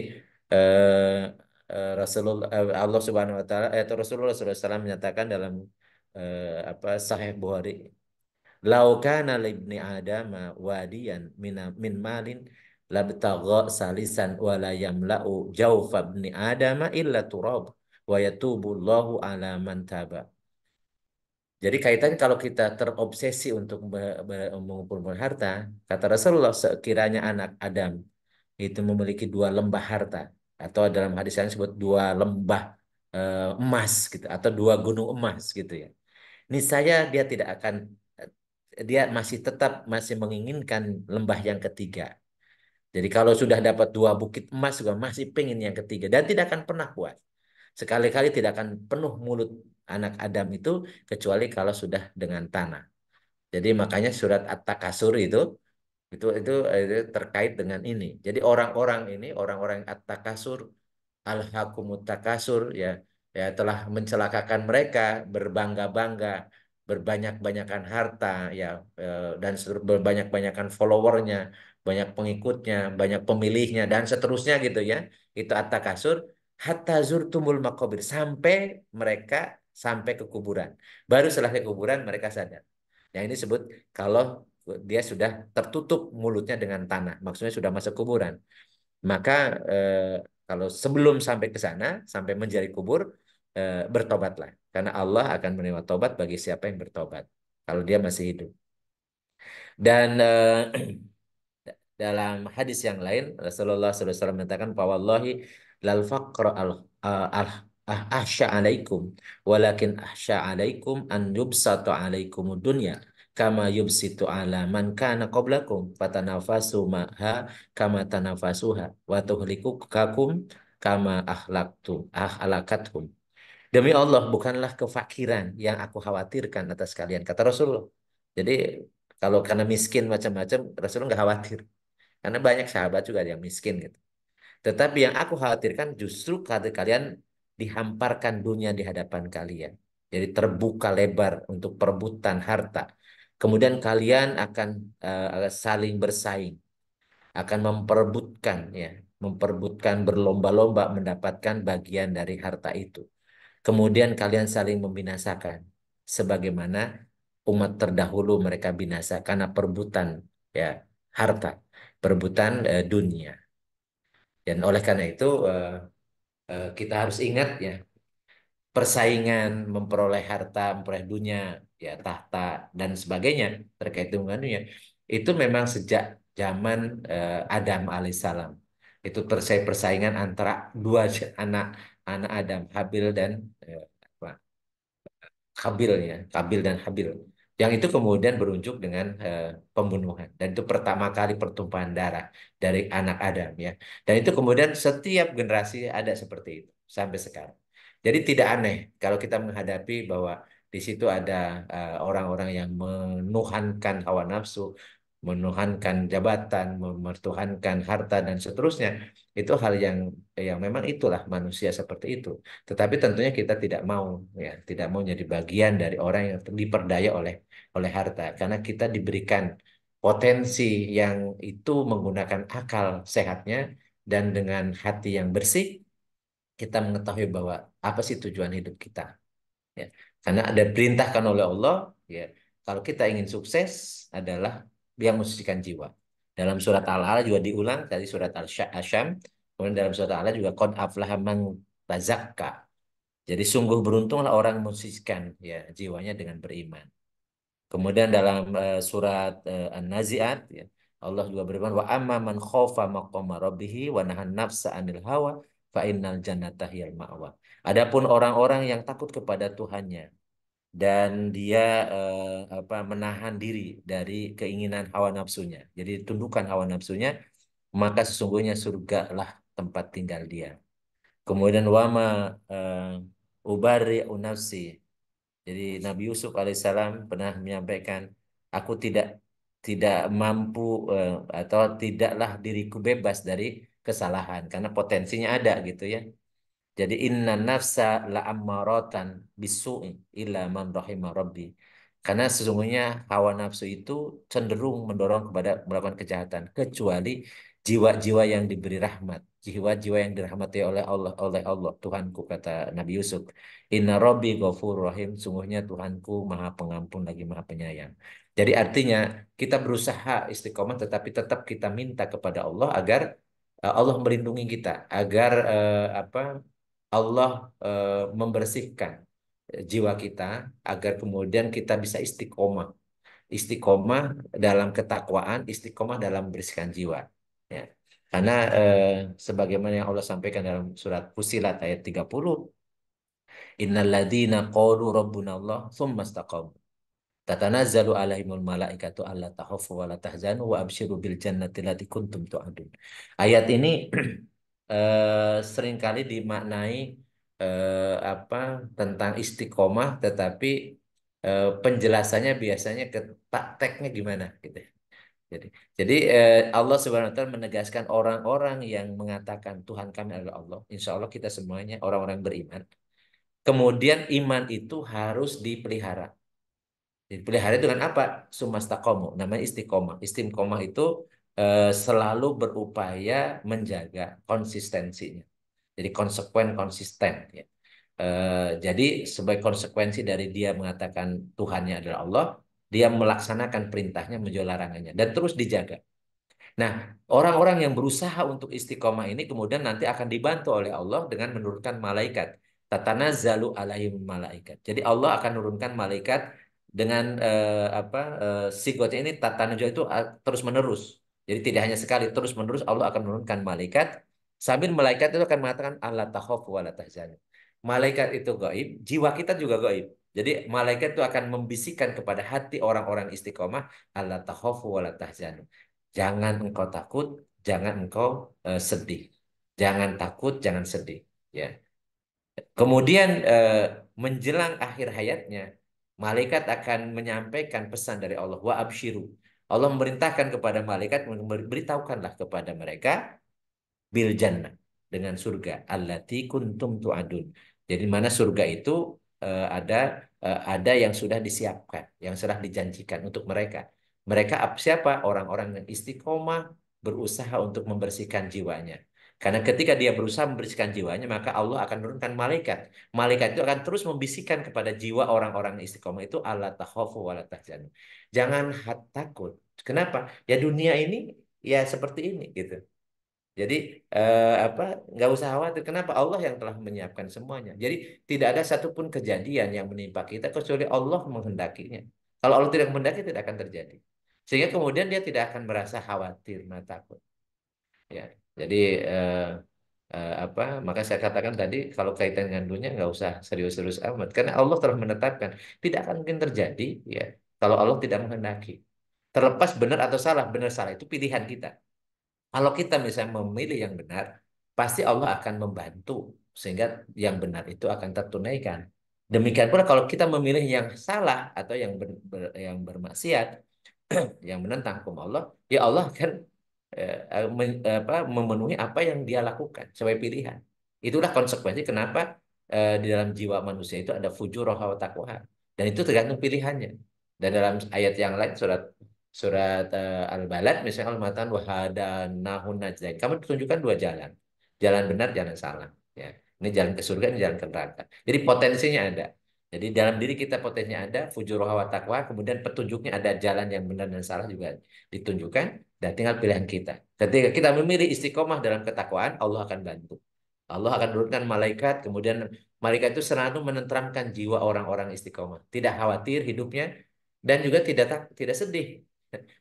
eh, Rasulullah Allah Subhanahu wa taala atau Rasulullah SAW menyatakan dalam apa Sahih Bukhari, "Lau kana libni Adam wadiyan min malin labtagha salisan wa la yamla'u jawfa ibni Adam illa turab wa yatubu Allahu ala man taba." Jadi kaitannya kalau kita terobsesi untuk mengumpulkan harta, kata Rasulullah, sekiranya anak Adam itu memiliki dua lembah harta, atau dalam hadis yang disebut dua lembah emas gitu, atau dua gunung emas gitu ya. Niscaya dia tidak akan, dia masih tetap masih menginginkan lembah yang ketiga. Jadi kalau sudah dapat dua bukit emas juga masih pengen yang ketiga dan tidak akan pernah puas. Sekali-kali tidak akan penuh mulut anak Adam itu kecuali kalau sudah dengan tanah. Jadi makanya surat At-Takasur itu terkait dengan ini. Jadi orang-orang ini orang-orang At-Takasur, Al-Hakumut Takasur ya ya telah mencelakakan mereka berbangga-bangga, berbanyak-banyakan harta ya dan berbanyak-banyakan followernya, banyak pengikutnya, banyak pemilihnya dan seterusnya gitu ya. Itu At-Takasur hatta zurtumul maqabir sampai mereka sampai ke kuburan. Baru setelah ke kuburan mereka sadar. Yang ini disebut kalau dia sudah tertutup mulutnya dengan tanah, maksudnya sudah masuk kuburan. Maka kalau sebelum sampai ke sana, sampai menjadi kubur, bertobatlah. Karena Allah akan menerima tobat bagi siapa yang bertobat. Kalau dia masih hidup. Dan dalam hadis yang lain, Rasulullah SAW mengatakan, "Wallahi lal faqra al ahsya alaikum, walakin ahsya alaikum an yubsatu alaikum dunya kama yubsitu ala man kana qablakum fatanafasu maha kama tanafasuha wa tuhlikukum kama ahlakatum." Demi Allah, bukanlah kefakiran yang aku khawatirkan atas kalian, kata Rasulullah. Jadi kalau karena miskin macam-macam, Rasulullah nggak khawatir. Karena banyak sahabat juga yang miskin gitu. Tetapi yang aku khawatirkan justru kata kalian dihamparkan dunia di hadapan kalian. Jadi terbuka lebar untuk perebutan harta. Kemudian kalian akan saling bersaing, akan memperebutkan berlomba-lomba mendapatkan bagian dari harta itu. Kemudian kalian saling membinasakan, sebagaimana umat terdahulu mereka binasa karena perebutan ya harta, perebutan dunia. Dan oleh karena itu kita harus ingat ya, persaingan memperoleh harta, memperoleh dunia, ya tahta dan sebagainya terkait dengan dunia itu memang sejak zaman Adam alaihissalam. Itu persaingan antara dua anak anak Adam, Habil dan apa, Kabil ya, Kabil dan Habil. Yang itu kemudian berujung dengan pembunuhan. Dan itu pertama kali pertumpahan darah dari anak Adam ya. Dan itu kemudian setiap generasi ada seperti itu sampai sekarang. Jadi tidak aneh kalau kita menghadapi bahwa di situ ada orang-orang yang menuhankan hawa nafsu, menuhankan jabatan, memertuhankan harta dan seterusnya. Itu hal yang memang itulah manusia seperti itu. Tetapi tentunya kita tidak mau ya, tidak mau jadi bagian dari orang yang diperdaya oleh harta karena kita diberikan potensi yang itu menggunakan akal sehatnya dan dengan hati yang bersih kita mengetahui bahwa apa sih tujuan hidup kita ya. Karena ada perintahkan oleh Allah ya, kalau kita ingin sukses adalah yang mensucikan jiwa. Dalam surat Al-A'la juga diulang dari surat Al-Asyam, kemudian dalam surat Al-A'la juga qad aflaha man tazakka. Jadi sungguh beruntunglah orang yang mensucikan ya jiwanya dengan beriman. Kemudian dalam surat An-Nazi'at ya, Allah juga berfirman wa amma man khafa maqama rabbih wa nahan nafsa 'anil hawa fa innal jannata hiyal ma'wa. Adapun orang-orang yang takut kepada Tuhannya dan dia menahan diri dari keinginan hawa nafsunya. Jadi tundukkan hawa nafsunya, maka sesungguhnya surga lah tempat tinggal dia. Kemudian wama ubari'u nafsi. Jadi Nabi Yusuf alaihissalam pernah menyampaikan, aku tidak mampu atau tidaklah diriku bebas dari kesalahan karena potensinya ada gitu ya. Jadi inna nafsa la ammaratan bisu'i illa man rahimah rabbi. Karena sesungguhnya hawa nafsu itu cenderung mendorong kepada melakukan kejahatan kecuali jiwa-jiwa yang diberi rahmat, jiwa-jiwa yang dirahmati oleh Allah Tuhanku kata Nabi Yusuf. Inna rabbi ghafurur rahim, sungguhnya Tuhanku Maha Pengampun lagi Maha Penyayang. Jadi artinya kita berusaha istiqomah tetapi tetap kita minta kepada Allah agar Allah melindungi kita agar Allah membersihkan jiwa kita agar kemudian kita bisa istiqomah. Istiqomah dalam ketakwaan, istiqomah dalam membersihkan jiwa. Ya. Karena sebagaimana yang Allah sampaikan dalam surat Fusilat ayat 30, innalladzina qalu rabbuna Allah tsumma istaqamu. Tatanazzalu alaihimul malaikatu alla takhafu wa la tahzanu wa absyiru bil jannati allati kuntum tu'adun. Ayat ini seringkali dimaknai apa tentang istiqomah, tetapi penjelasannya biasanya ke prakteknya gimana gitu. Jadi, Allah Subhanahu Wa Taala menegaskan orang-orang yang mengatakan Tuhan kami adalah Allah. Insya Allah kita semuanya orang-orang beriman. Kemudian iman itu harus dipelihara. Dipelihara dengan apa? Sumastaqomu, namanya istiqomah. Istiqomah itu selalu berupaya menjaga konsistensinya. Jadi konsekuen konsisten ya. Jadi sebagai konsekuensi dari dia mengatakan Tuhannya adalah Allah, dia melaksanakan perintahnya, menjauhi larangannya dan terus dijaga. Nah, orang-orang yang berusaha untuk istiqomah ini kemudian nanti akan dibantu oleh Allah dengan menurunkan malaikat. Tatanazzalu alaihim malaikat. Jadi Allah akan menurunkan malaikat dengan sigotnya ini tatanazzalu itu terus menerus. Jadi tidak hanya sekali, terus menerus Allah akan menurunkan malaikat. Sambil malaikat itu akan mengatakan Allah takhafu wa la tahzanu. Malaikat itu gaib, jiwa kita juga gaib. Jadi malaikat itu akan membisikkan kepada hati orang-orang istiqomah Allah takhafu wa la tahzanu. Jangan engkau takut, jangan engkau sedih. Jangan takut, jangan sedih. Ya. Kemudian menjelang akhir hayatnya, malaikat akan menyampaikan pesan dari Allah, wa absyiru. Allah memerintahkan kepada malaikat, memberitahukanlah kepada mereka bil jannah. dengan surga. Allati kuntum tu'adun. Jadi mana surga itu ada yang sudah disiapkan, yang sudah dijanjikan untuk mereka. Mereka siapa? Orang-orang yang istiqomah berusaha untuk membersihkan jiwanya. Karena ketika dia berusaha membersihkan jiwanya, maka Allah akan menurunkan malaikat. Malaikat itu akan terus membisikkan kepada jiwa orang-orang istiqomah itu, Allah takhafu wa la tahzanu. Jangan takut. Kenapa? Ya dunia ini ya seperti ini gitu. Jadi apa? Nggak usah khawatir. Kenapa? Allah yang telah menyiapkan semuanya. Jadi tidak ada satupun kejadian yang menimpa kita kecuali Allah menghendakinya. Kalau Allah tidak menghendaki, tidak akan terjadi. Sehingga kemudian dia tidak akan merasa khawatir, takut. Ya, jadi apa? Maka saya katakan tadi kalau kaitan dengan dunia nggak usah serius-serius amat, karena Allah telah menetapkan tidak akan mungkin terjadi, ya, kalau Allah tidak menghendaki. Terlepas benar salah itu pilihan kita. Kalau kita misalnya memilih yang benar, pasti Allah akan membantu sehingga yang benar itu akan tertunaikan. Demikian pula kalau kita memilih yang salah atau yang bermaksiat, yang menentang hukum Allah, ya Allah akan memenuhi apa yang dia lakukan sebagai pilihan. Itulah konsekuensi kenapa di dalam jiwa manusia itu ada fujur wa taqwa. Dan itu tergantung pilihannya. Dan dalam ayat yang lain surat surat Al-Balad misalnya Al-Matan wahadanahun najdain. Kamu tunjukkan dua jalan. Jalan benar, jalan salah. Ya. Ini jalan ke surga, ini jalan ke neraka. Jadi potensinya ada. Jadi dalam diri kita potensinya ada, fujur wa taqwa, kemudian petunjuknya ada jalan yang benar dan salah juga ditunjukkan, dan tinggal pilihan kita. Ketika kita memilih istiqomah dalam ketakwaan, Allah akan bantu. Allah akan turunkan malaikat, kemudian malaikat itu selalu menenteramkan jiwa orang-orang istiqomah. Tidak khawatir hidupnya, dan juga tidak sedih.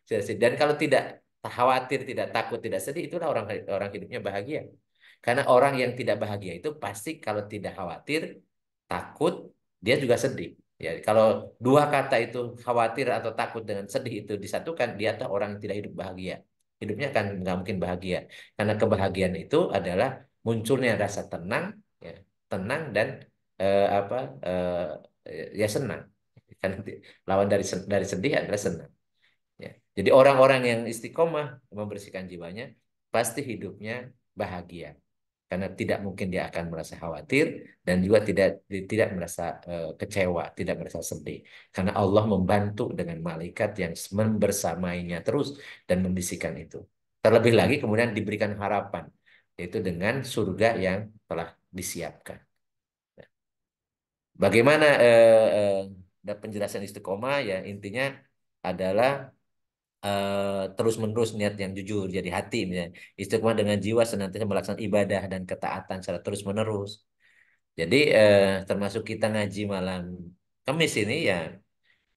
Tidak sedih. Dan kalau tidak khawatir, tidak takut, tidak sedih, itulah orang orang hidupnya bahagia. Karena orang yang tidak bahagia itu pasti kalau tidak khawatir, takut, dia juga sedih. Ya, kalau dua kata itu khawatir atau takut dengan sedih itu disatukan, dia adalah orang yang tidak hidup bahagia. Hidupnya akan nggak mungkin bahagia. Karena kebahagiaan itu adalah munculnya rasa tenang, ya, tenang dan apa ya senang. Kan lawan dari sedih adalah senang. Ya. Jadi orang-orang yang istiqomah membersihkan jiwanya pasti hidupnya bahagia. Karena tidak mungkin dia akan merasa khawatir dan juga tidak merasa kecewa, tidak merasa sedih. Karena Allah membantu dengan malaikat yang membersamainya terus dan membisikkan itu. Terlebih lagi kemudian diberikan harapan, yaitu dengan surga yang telah disiapkan. Bagaimana penjelasan istiqomah? Ya intinya adalah terus-menerus niat yang jujur, jadi hati misalnya. Istiqomah dengan jiwa senantiasa melaksanakan ibadah dan ketaatan secara terus-menerus. Jadi termasuk kita ngaji malam Kamis ini ya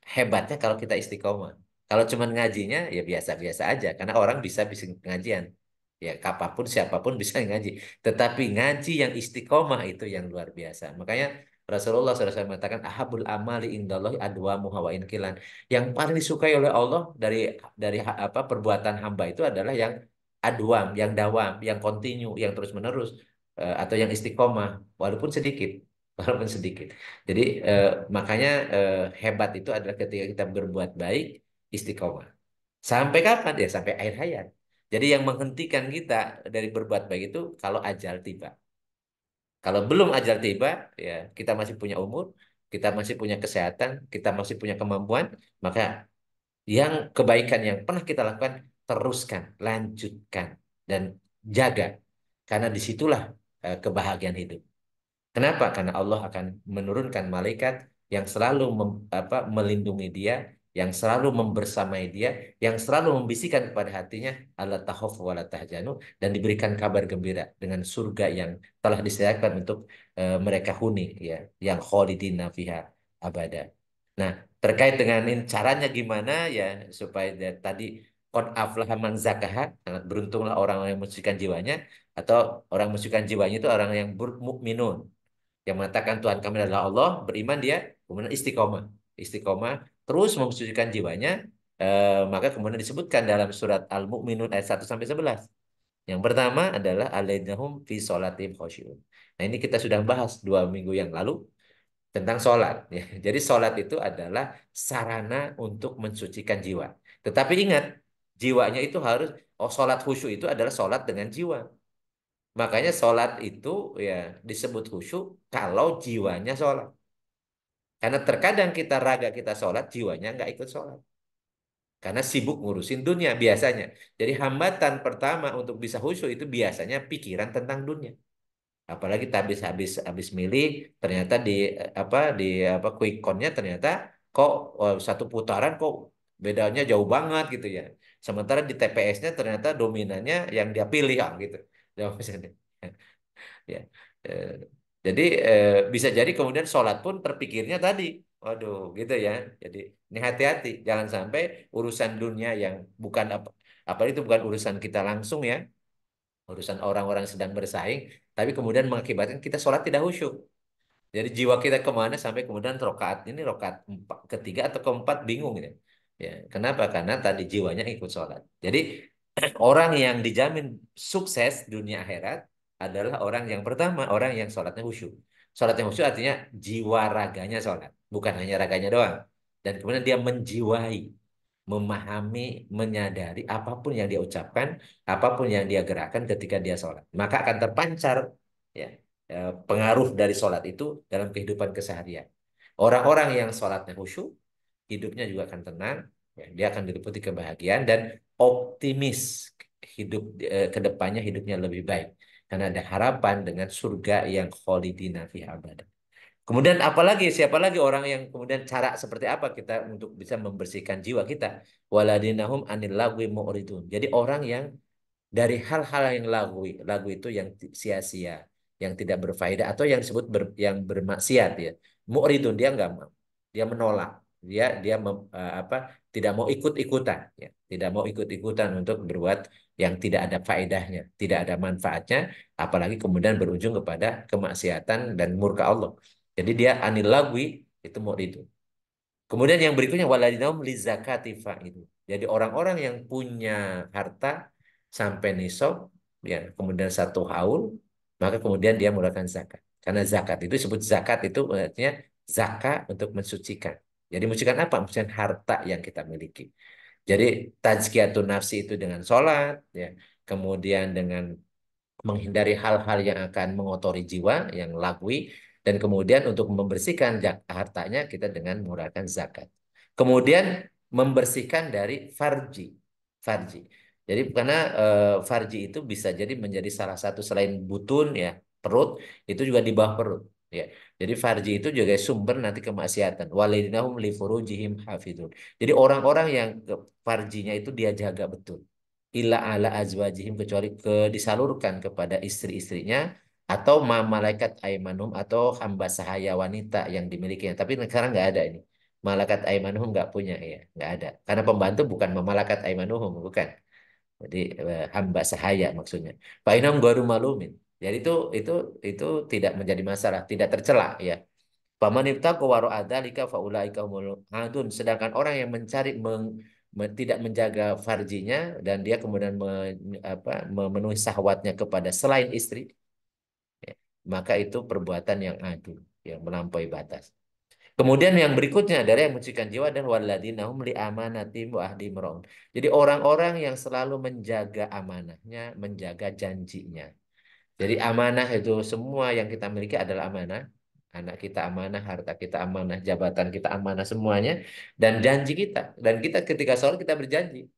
hebatnya kalau kita istiqomah. Kalau cuma ngajinya ya biasa-biasa aja karena orang bisa bisa pengajian. Ya apapun siapapun bisa ngaji. Tetapi ngaji yang istiqomah itu yang luar biasa. Makanya Rasulullah SAW mengatakan ahabul amali indallahi adwamuha wa in kilan. Yang paling disukai oleh Allah dari apa perbuatan hamba itu adalah yang adwam, yang dawam, yang kontinu, yang terus-menerus atau yang istiqomah walaupun sedikit, walaupun sedikit. Jadi makanya hebat itu adalah ketika kita berbuat baik, istiqomah. Sampai kapan? Ya sampai akhir hayat. Jadi yang menghentikan kita dari berbuat baik itu kalau ajal tiba. Kalau belum ajal tiba, ya kita masih punya umur, kita masih punya kesehatan, kita masih punya kemampuan, maka yang kebaikan yang pernah kita lakukan, teruskan, lanjutkan, dan jaga. Karena disitulah kebahagiaan hidup. Kenapa? Karena Allah akan menurunkan malaikat yang selalu melindungi dia, yang selalu membersamai dia, yang selalu membisikkan kepada hatinya, Allah takhaf wa la tahzanu, dan diberikan kabar gembira dengan surga yang telah disediakan untuk mereka huni, ya, yang khalidina fiha abada. Nah, terkait dengan ini, caranya gimana ya supaya tadi qad aflaha man zakaha, sangat beruntunglah orang yang mensucikan jiwanya, atau orang mensucikan jiwanya itu orang yang mukminun yang mengatakan Tuhan kami adalah Allah, beriman dia, kemudian istiqomah. Istiqomah terus memsucikan jiwanya, maka kemudian disebutkan dalam surat Al-Mu'minun ayat 1 sampai 11. Yang pertama adalah alainahum fi sholatim khosyi'un. Nah, ini kita sudah bahas 2 minggu yang lalu tentang sholat. Ya. Jadi sholat itu adalah sarana untuk mensucikan jiwa. Tetapi ingat, jiwanya itu harus, sholat khusyuk itu adalah sholat dengan jiwa. Makanya sholat itu ya disebut khusyuk kalau jiwanya sholat. Karena terkadang kita raga kita sholat, jiwanya nggak ikut sholat. Karena sibuk ngurusin dunia biasanya. Jadi hambatan pertama untuk bisa khusyuk itu biasanya pikiran tentang dunia. Apalagi habis milih ternyata di quick count-nya ternyata kok satu putaran kok bedanya jauh banget gitu ya. Sementara di TPS-nya ternyata dominannya yang dia pilih gitu. Jauh misalnya. Ya. Eh, jadi bisa jadi kemudian sholat pun terpikirnya tadi, waduh gitu ya. Jadi ini hati-hati, jangan sampai urusan dunia yang bukan apa itu bukan urusan kita langsung ya, urusan orang-orang sedang bersaing, tapi kemudian mengakibatkan kita sholat tidak khusyuk. Jadi jiwa kita kemana sampai kemudian rokaat ini rokaat ketiga atau keempat bingung gitu. Ya, kenapa? Karena tadi jiwanya ikut sholat. Jadi orang yang dijamin sukses dunia akhirat adalah orang yang pertama, orang yang sholatnya khusyuk. Sholatnya khusyuk artinya jiwa raganya sholat, bukan hanya raganya doang. Dan kemudian dia menjiwai, memahami, menyadari apapun yang dia ucapkan, apapun yang dia gerakkan ketika dia sholat. Maka akan terpancar ya pengaruh dari sholat itu dalam kehidupan keseharian. Orang-orang yang sholatnya khusyuk, hidupnya juga akan tenang, ya, dia akan diliputi kebahagiaan dan optimis hidup ke depannya hidupnya lebih baik. Karena ada harapan dengan surga yang kholidina fi abad. Kemudian apalagi siapa lagi orang yang kemudian cara seperti apa kita untuk bisa membersihkan jiwa kita? Waladinahum anil lagwi mu'ridun. Jadi orang yang dari hal-hal yang lagu itu yang sia-sia, yang tidak berfaedah atau yang disebut yang bermaksiat ya. Mu'ridun dia enggak mau. Dia menolak. Dia tidak mau ikut-ikutan ya. Tidak mau ikut-ikutan untuk berbuat yang tidak ada faedahnya, tidak ada manfaatnya, apalagi kemudian berujung kepada kemaksiatan dan murka Allah. Jadi dia anil lagwi itu mu'ridun. Kemudian yang berikutnya waladinaum lizakati fa'ilun. Jadi orang-orang yang punya harta sampai nisab ya kemudian satu haul maka kemudian dia mengeluarkan zakat. Karena zakat itu disebut zakat itu artinya zakat untuk mensucikan. Jadi mensucikan apa? Mensucikan harta yang kita miliki. Jadi tazkiyatun nafsi itu dengan sholat ya. Kemudian dengan menghindari hal-hal yang akan mengotori jiwa, yang lagwi, dan kemudian untuk membersihkan hartanya kita dengan mengurangkan zakat. Kemudian membersihkan dari farji, farji. Jadi karena farji itu bisa jadi menjadi salah satu selain butun ya perut itu juga di bawah perut. Ya, jadi farji itu juga sumber nanti kemaksiatan. Walidinahum li furujihim hafidun. Jadi orang-orang yang farjinya itu dia jaga betul illa ala azwajihim kecuali disalurkan kepada istri-istrinya atau malaikat aimanum atau hamba sahaya wanita yang dimilikinya. Tapi sekarang nggak ada ini. Malaikat aimanuhum nggak punya ya, nggak ada. Karena pembantu bukan malaikat aimanuhum, bukan. Jadi hamba sahaya maksudnya. Fainam gharu malumin. Jadi itu tidak menjadi masalah, tidak tercela ya. Faman ibtaqa wara adzalika faulaika humul adun. Sedangkan orang yang mencari tidak menjaga farjinya dan dia kemudian memenuhi syahwatnya kepada selain istri, ya, maka itu perbuatan yang adu, yang melampaui batas. Kemudian yang berikutnya adalah yang mensucikan jiwa dan waladina hum li amanatihim wa ahdihim raun. Jadi orang-orang yang selalu menjaga amanahnya, menjaga janjinya. Jadi amanah itu semua yang kita miliki adalah amanah. Anak kita amanah, harta kita amanah, jabatan kita amanah semuanya. Dan janji kita. Dan kita ketika sholat kita berjanji.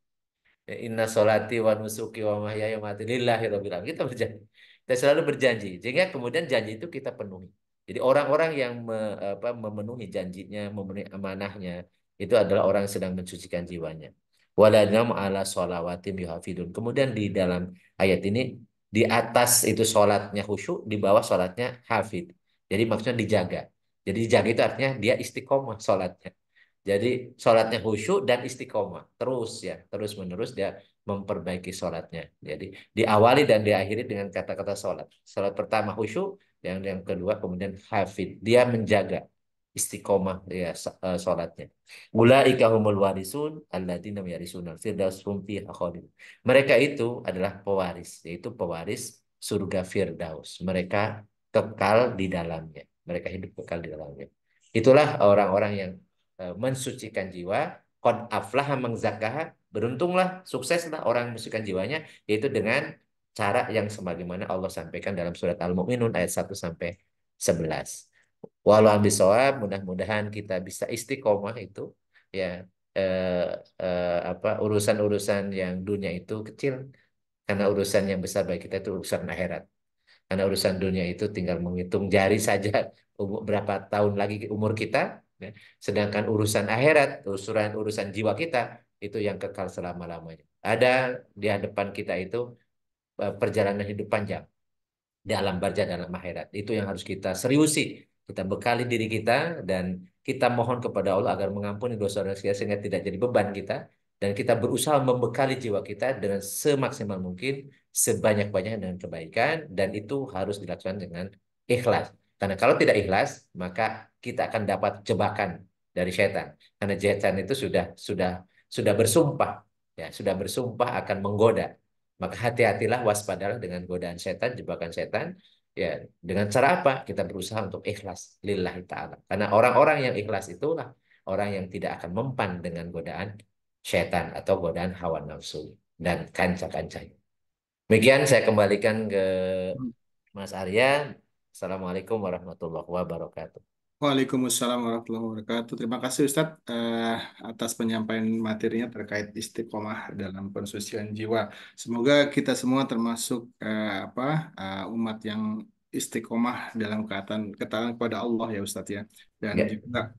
Inna sholati wa nusuki wa mahyaya wa mamati lillahi rabbil alamin. Kita berjanji. Kita selalu berjanji. Sehingga kemudian janji itu kita penuhi. Jadi orang-orang yang memenuhi janjinya, memenuhi amanahnya, itu adalah orang yang sedang mensucikan jiwanya. Waladnam ala sholawatim yuhafidun. Kemudian di dalam ayat ini, di atas itu sholatnya khusyuk, di bawah sholatnya hafid. Jadi maksudnya dijaga. Jadi dijaga itu artinya dia istiqomah sholatnya. Jadi sholatnya khusyuk dan istiqomah. Terus ya, terus menerus dia memperbaiki sholatnya. Jadi diawali dan diakhiri dengan kata-kata sholat. Sholat pertama khusyuk, yang kedua kemudian hafid. Dia menjaga istiqomah ya sholatnya. Ulaika humul warisun alladzina yarisunal firdaus hum fiha khalidun. Mereka itu adalah pewaris, yaitu pewaris surga firdaus. Mereka kekal di dalamnya. Mereka hidup kekal di dalamnya. Itulah orang-orang yang mensucikan jiwa, qad aflaha man zakkaha, beruntunglah, sukseslah orang yang mensucikan jiwanya yaitu dengan cara yang sebagaimana Allah sampaikan dalam surat Al-Mu'minun ayat 1 sampai 11. Walau bisawab, mudah-mudahan kita bisa istiqomah itu ya, eh, urusan-urusan yang dunia itu kecil, karena urusan yang besar bagi kita itu urusan akhirat. Karena urusan dunia itu tinggal menghitung jari saja berapa tahun lagi umur kita, ya. Sedangkan urusan akhirat, urusan jiwa kita itu yang kekal selama-lamanya. Ada di hadapan kita itu perjalanan hidup panjang dalam barja dalam akhirat. Itu yang harus kita seriusi. Kita bekali diri kita dan kita mohon kepada Allah agar mengampuni dosa-dosa kita sehingga tidak jadi beban kita. Dan kita berusaha membekali jiwa kita dengan semaksimal mungkin, sebanyak-banyaknya dengan kebaikan. Dan itu harus dilakukan dengan ikhlas. Karena kalau tidak ikhlas, maka kita akan dapat jebakan dari setan. Karena setan itu sudah bersumpah, ya, sudah bersumpah akan menggoda. Maka hati-hatilah, waspadalah dengan godaan setan, jebakan setan. Ya, dengan cara apa? Kita berusaha untuk ikhlas lillahi ta'ala. Karena orang-orang yang ikhlas itulah orang yang tidak akan mempan dengan godaan setan atau godaan hawa nafsu dan kanca-kancanya. Demikian saya kembalikan ke Mas Arya. Assalamualaikum warahmatullahi wabarakatuh. Waalaikumsalam warahmatullahi wabarakatuh. Terima kasih Ustadz atas penyampaian materinya terkait istiqomah dalam pensucian jiwa. Semoga kita semua termasuk umat yang istiqomah dalam ketaatan kepada Allah ya Ustadz ya. Dan Ya, juga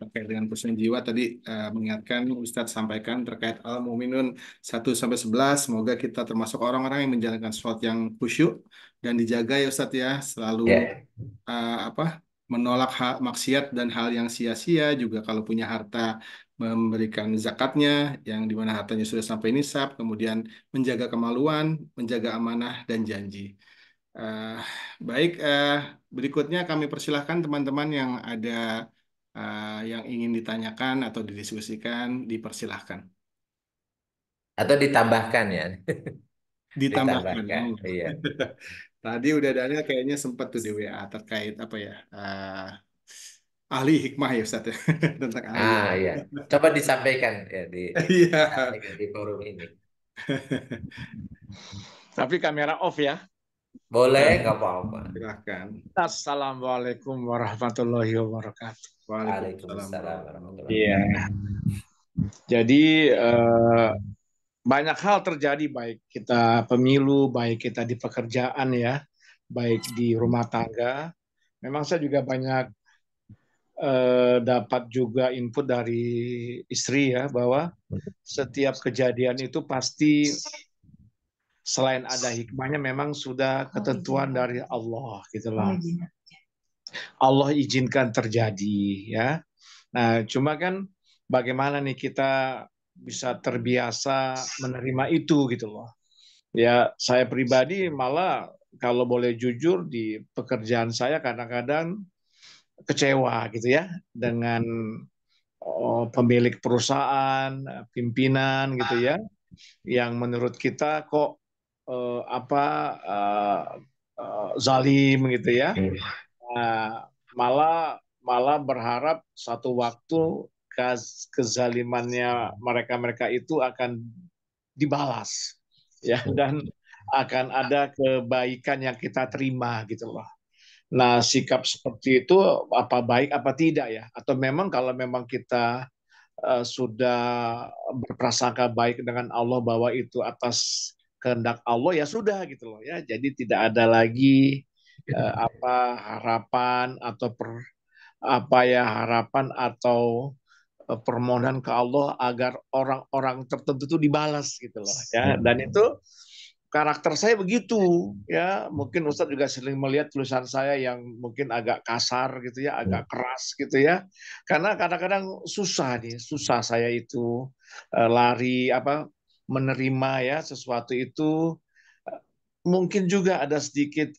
terkait dengan pensucian jiwa tadi mengingatkan Ustadz sampaikan terkait Al-Mu'minun 1 sampai 11. Semoga kita termasuk orang-orang yang menjalankan sholat yang khusyuk dan dijaga ya Ustadz ya, selalu ya. uh, apa menolak hak maksiat dan hal yang sia-sia, juga kalau punya harta memberikan zakatnya yang dimana hartanya sudah sampai nisab, kemudian menjaga kemaluan, menjaga amanah dan janji. Eh, baik, berikutnya kami persilahkan teman-teman yang ada yang ingin ditanyakan atau didiskusikan, dipersilahkan. Atau ditambahkan ya. Ditambahkan. Ditambahkan. Oh. Iya. Tadi udah Daniel kayaknya sempat tuh di WA terkait ahli hikmah ya Ustaz ya, tentang ahli. Ah, iya. Coba disampaikan ya Iya. disampaikan di forum ini. Tapi kamera off ya. Boleh, nggak apa-apa. Silahkan. Assalamualaikum warahmatullahi wabarakatuh. Waalaikumsalam Waalaikumsalam warahmatullahi warahmatullahi Iya. Jadi banyak hal terjadi, baik kita pemilu, baik kita di pekerjaan ya, baik di rumah tangga. Memang saya juga banyak dapat juga input dari istri ya, bahwa setiap kejadian itu pasti selain ada hikmahnya memang sudah ketentuan dari Allah gitu loh. Allah izinkan terjadi ya. Nah, cuma kan bagaimana nih kita bisa terbiasa menerima itu gitu loh. Ya, saya pribadi malah kalau boleh jujur di pekerjaan saya kadang-kadang kecewa gitu ya dengan pemilik perusahaan, pimpinan gitu ya, yang menurut kita kok zalim gitu ya. Nah, malah malah berharap satu waktu kezalimannya mereka-mereka itu akan dibalas ya, dan akan ada kebaikan yang kita terima gitu loh. Nah, sikap seperti itu apa baik apa tidak ya? Atau memang kalau memang kita sudah berprasangka baik dengan Allah bahwa itu atas kehendak Allah, ya sudah gitu loh ya. Jadi tidak ada lagi harapan atau harapan atau permohonan ke Allah agar orang-orang tertentu itu dibalas gitu loh ya. Dan itu karakter saya begitu ya. Mungkin Ustadz juga sering melihat tulisan saya yang mungkin agak kasar gitu ya, agak keras gitu ya. Karena kadang-kadang susah saya itu lari menerima ya sesuatu itu. Mungkin juga ada sedikit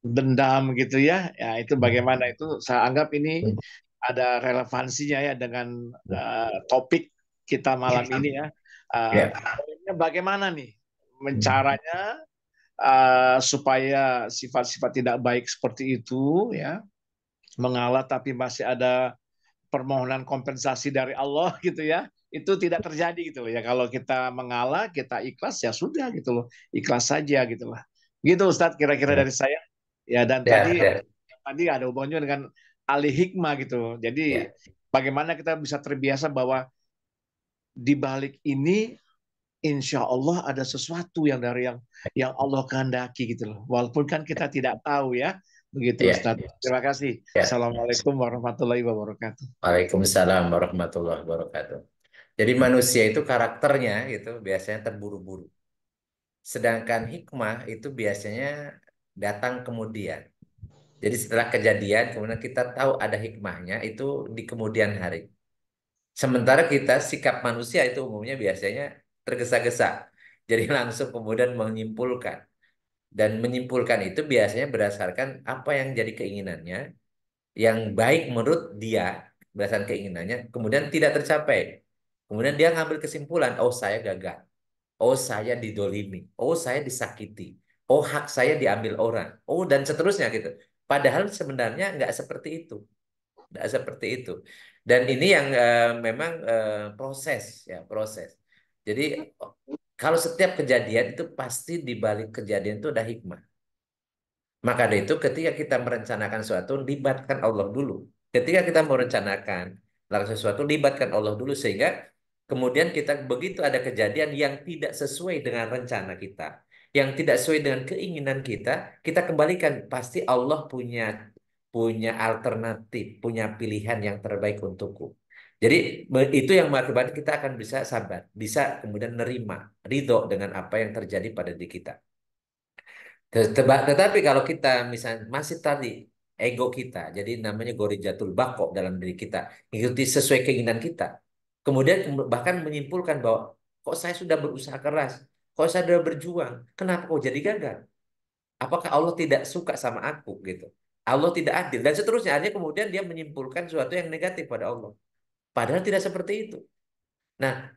dendam gitu ya. Ya itu bagaimana itu saya anggap ini ada relevansinya ya dengan topik kita malam ini ya. Ya. Bagaimana nih caranya supaya sifat-sifat tidak baik seperti itu ya mengalah, tapi masih ada permohonan kompensasi dari Allah gitu ya. itu tidak terjadi gitu loh ya. Kalau kita mengalah, kita ikhlas ya sudah gitu loh. Ikhlas saja gitu lah. Gitu Ustadz kira-kira Ya, dari saya. Ya dan ya, tadi ya, tadi ada hubungannya dengan alih hikmah gitu. Jadi ya. bagaimana kita bisa terbiasa bahwa di balik ini insya Allah ada sesuatu yang dari yang Allah kehendaki gitu loh. Walaupun kan kita tidak tahu ya. Begitu Ya, Ustadz. Terima kasih. ya. Assalamualaikum warahmatullahi wabarakatuh. Waalaikumsalam warahmatullahi wabarakatuh. Jadi manusia itu karakternya gitu biasanya terburu-buru. Sedangkan hikmah itu biasanya datang kemudian. Jadi setelah kejadian kemudian kita tahu ada hikmahnya itu di kemudian hari. Sementara kita sikap manusia itu umumnya biasanya tergesa-gesa. Jadi langsung kemudian menyimpulkan. Dan menyimpulkan itu biasanya berdasarkan apa yang jadi keinginannya, yang baik menurut dia, berdasarkan keinginannya, kemudian tidak tercapai. Kemudian dia ngambil kesimpulan, oh saya gagal. Oh saya didolimi. Oh saya disakiti. Oh hak saya diambil orang. Oh dan seterusnya gitu. Padahal sebenarnya nggak seperti itu. Nggak seperti itu. Dan ini yang memang proses ya proses. Jadi kalau setiap kejadian itu pasti di balik kejadian itu ada hikmah. Maka dari itu ketika kita merencanakan sesuatu libatkan Allah dulu. Ketika kita merencanakan melakukan sesuatu libatkan Allah dulu sehingga kemudian kita begitu ada kejadian yang tidak sesuai dengan rencana kita, yang tidak sesuai dengan keinginan kita kembalikan. Pasti Allah punya punya alternatif, punya pilihan yang terbaik untukku. Jadi itu yang mengakibatkan kita akan bisa sabar, bisa kemudian nerima, ridho dengan apa yang terjadi pada diri kita. Tetapi kalau kita misalnya masih tadi ego kita, jadi namanya gorijatul bako dalam diri kita, ikuti sesuai keinginan kita. Kemudian bahkan menyimpulkan bahwa kok saya sudah berusaha keras, kok saya sudah berjuang, kenapa kok jadi gagal? Apakah Allah tidak suka sama aku gitu? Allah tidak adil dan seterusnya. Artinya kemudian dia menyimpulkan sesuatu yang negatif pada Allah. Padahal tidak seperti itu. Nah,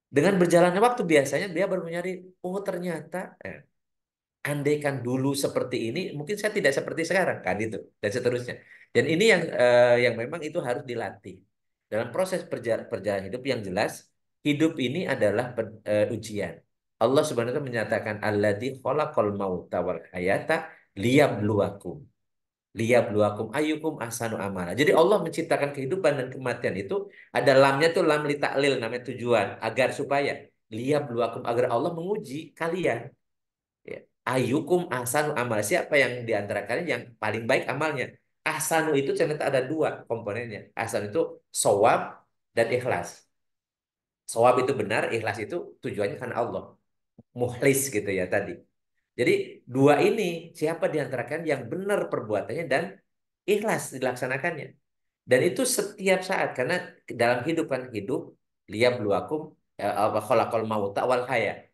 dengan berjalannya waktu biasanya dia baru menyadari, oh ternyata andaikan dulu seperti ini, mungkin saya tidak seperti sekarang kan itu dan seterusnya. Dan ini yang memang itu harus dilatih dalam proses perjalanan hidup yang jelas. Hidup ini adalah ujian. Allah Subhanahu wa taala menyatakan alladzi khalaqal mauta wal hayata liyabluwakum. Liyabluwakum ayyukum ahsanu amala. Jadi Allah menciptakan kehidupan dan kematian itu ada lamnya tuh lam li ta'lil namanya tujuan agar supaya liyabluwakum agar Allah menguji kalian. Ya. Ayukum ahsanu amal. Siapa yang di antara kalian yang paling baik amalnya? Ahsanu itu ternyata ada dua komponennya. Ahsanu itu sawab dan ikhlas. Sawab itu benar, ikhlas itu tujuannya karena Allah. Mukhlis gitu ya tadi. Jadi dua ini siapa di antara kalian yang benar perbuatannya dan ikhlas dilaksanakannya. Dan itu setiap saat karena dalam hidup kan hidup liyabluwakum khalaqal mauta wal haya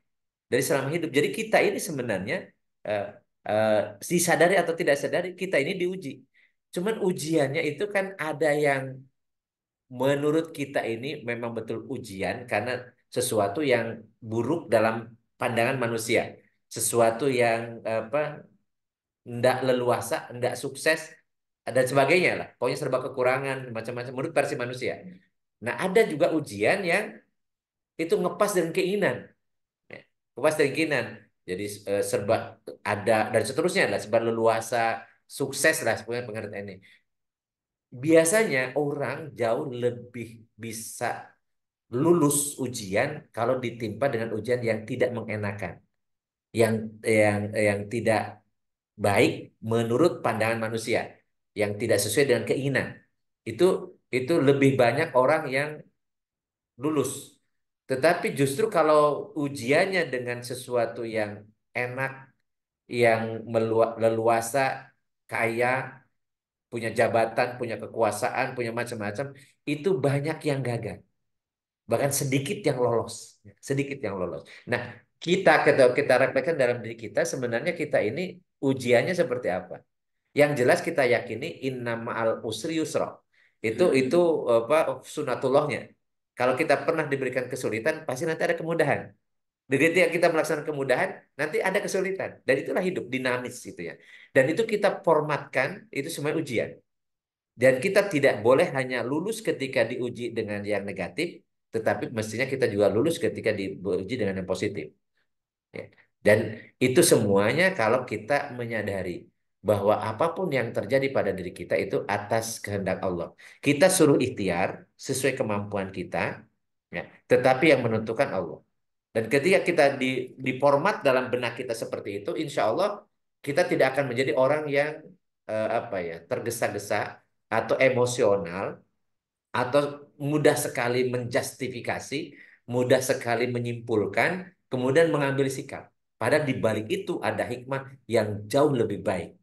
dari selama hidup. Jadi kita ini sebenarnya eh, eh, disadari atau tidak sadari kita ini diuji. Cuman ujiannya itu kan ada yang menurut kita ini memang betul ujian karena sesuatu yang buruk dalam pandangan manusia, sesuatu yang apa ndak leluasa, ndak sukses dan sebagainya lah. Pokoknya serba kekurangan macam-macam menurut versi manusia. Nah, ada juga ujian yang itu ngepas dengan keinginan. Ya, kepastian. Jadi serba ada dan seterusnya lah, serba leluasa, sukses lah sebenarnya pengertian ini. Biasanya orang jauh lebih bisa lulus ujian kalau ditimpa dengan ujian yang tidak mengenakan, yang yang tidak baik menurut pandangan manusia, yang tidak sesuai dengan keinginan. Itu itu lebih banyak orang yang lulus. Tetapi justru kalau ujiannya dengan sesuatu yang enak, yang leluasa, kaya, punya jabatan, punya kekuasaan, punya macam-macam, itu banyak yang gagal. Bahkan sedikit yang lolos. Sedikit yang lolos. Nah, kita refleksikan dalam diri kita, sebenarnya kita ini ujiannya seperti apa? Yang jelas kita yakini inna ma'al usri yusra. Itu apa sunatullahnya. Kalau kita pernah diberikan kesulitan, pasti nanti ada kemudahan. Begitu yang kita melaksanakan kemudahan, nanti ada kesulitan. Dan itulah hidup dinamis gitu ya. Dan itu kita formatkan, itu semua ujian. Dan kita tidak boleh hanya lulus ketika diuji dengan yang negatif, tetapi mestinya kita juga lulus ketika diuji dengan yang positif. Ya. Dan itu semuanya kalau kita menyadari bahwa apapun yang terjadi pada diri kita itu atas kehendak Allah. Kita suruh ikhtiar sesuai kemampuan kita, ya. Tetapi yang menentukan Allah. Dan ketika kita di format dalam benak kita seperti itu, insya Allah kita tidak akan menjadi orang yang apa ya, tergesa-gesa atau emosional atau mudah sekali menjustifikasi, mudah sekali menyimpulkan, kemudian mengambil sikap. Padahal di balik itu ada hikmah yang jauh lebih baik.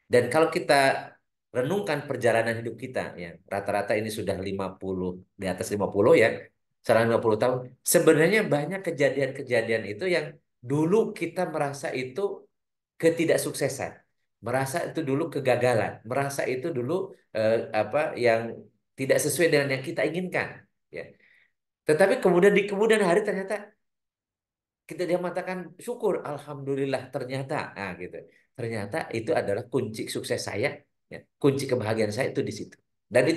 Dan kalau kita renungkan perjalanan hidup kita, ya rata-rata ini sudah 50, di atas 50 ya, selama 50 tahun, sebenarnya banyak kejadian-kejadian itu yang dulu kita merasa itu ketidaksuksesan, merasa itu dulu kegagalan, merasa itu dulu apa yang tidak sesuai dengan yang kita inginkan, ya. Tetapi kemudian di kemudian hari ternyata kita dia mengatakan syukur, alhamdulillah ternyata, gitu. Ternyata itu adalah kunci sukses saya, ya. Kunci kebahagiaan saya itu di situ. Dan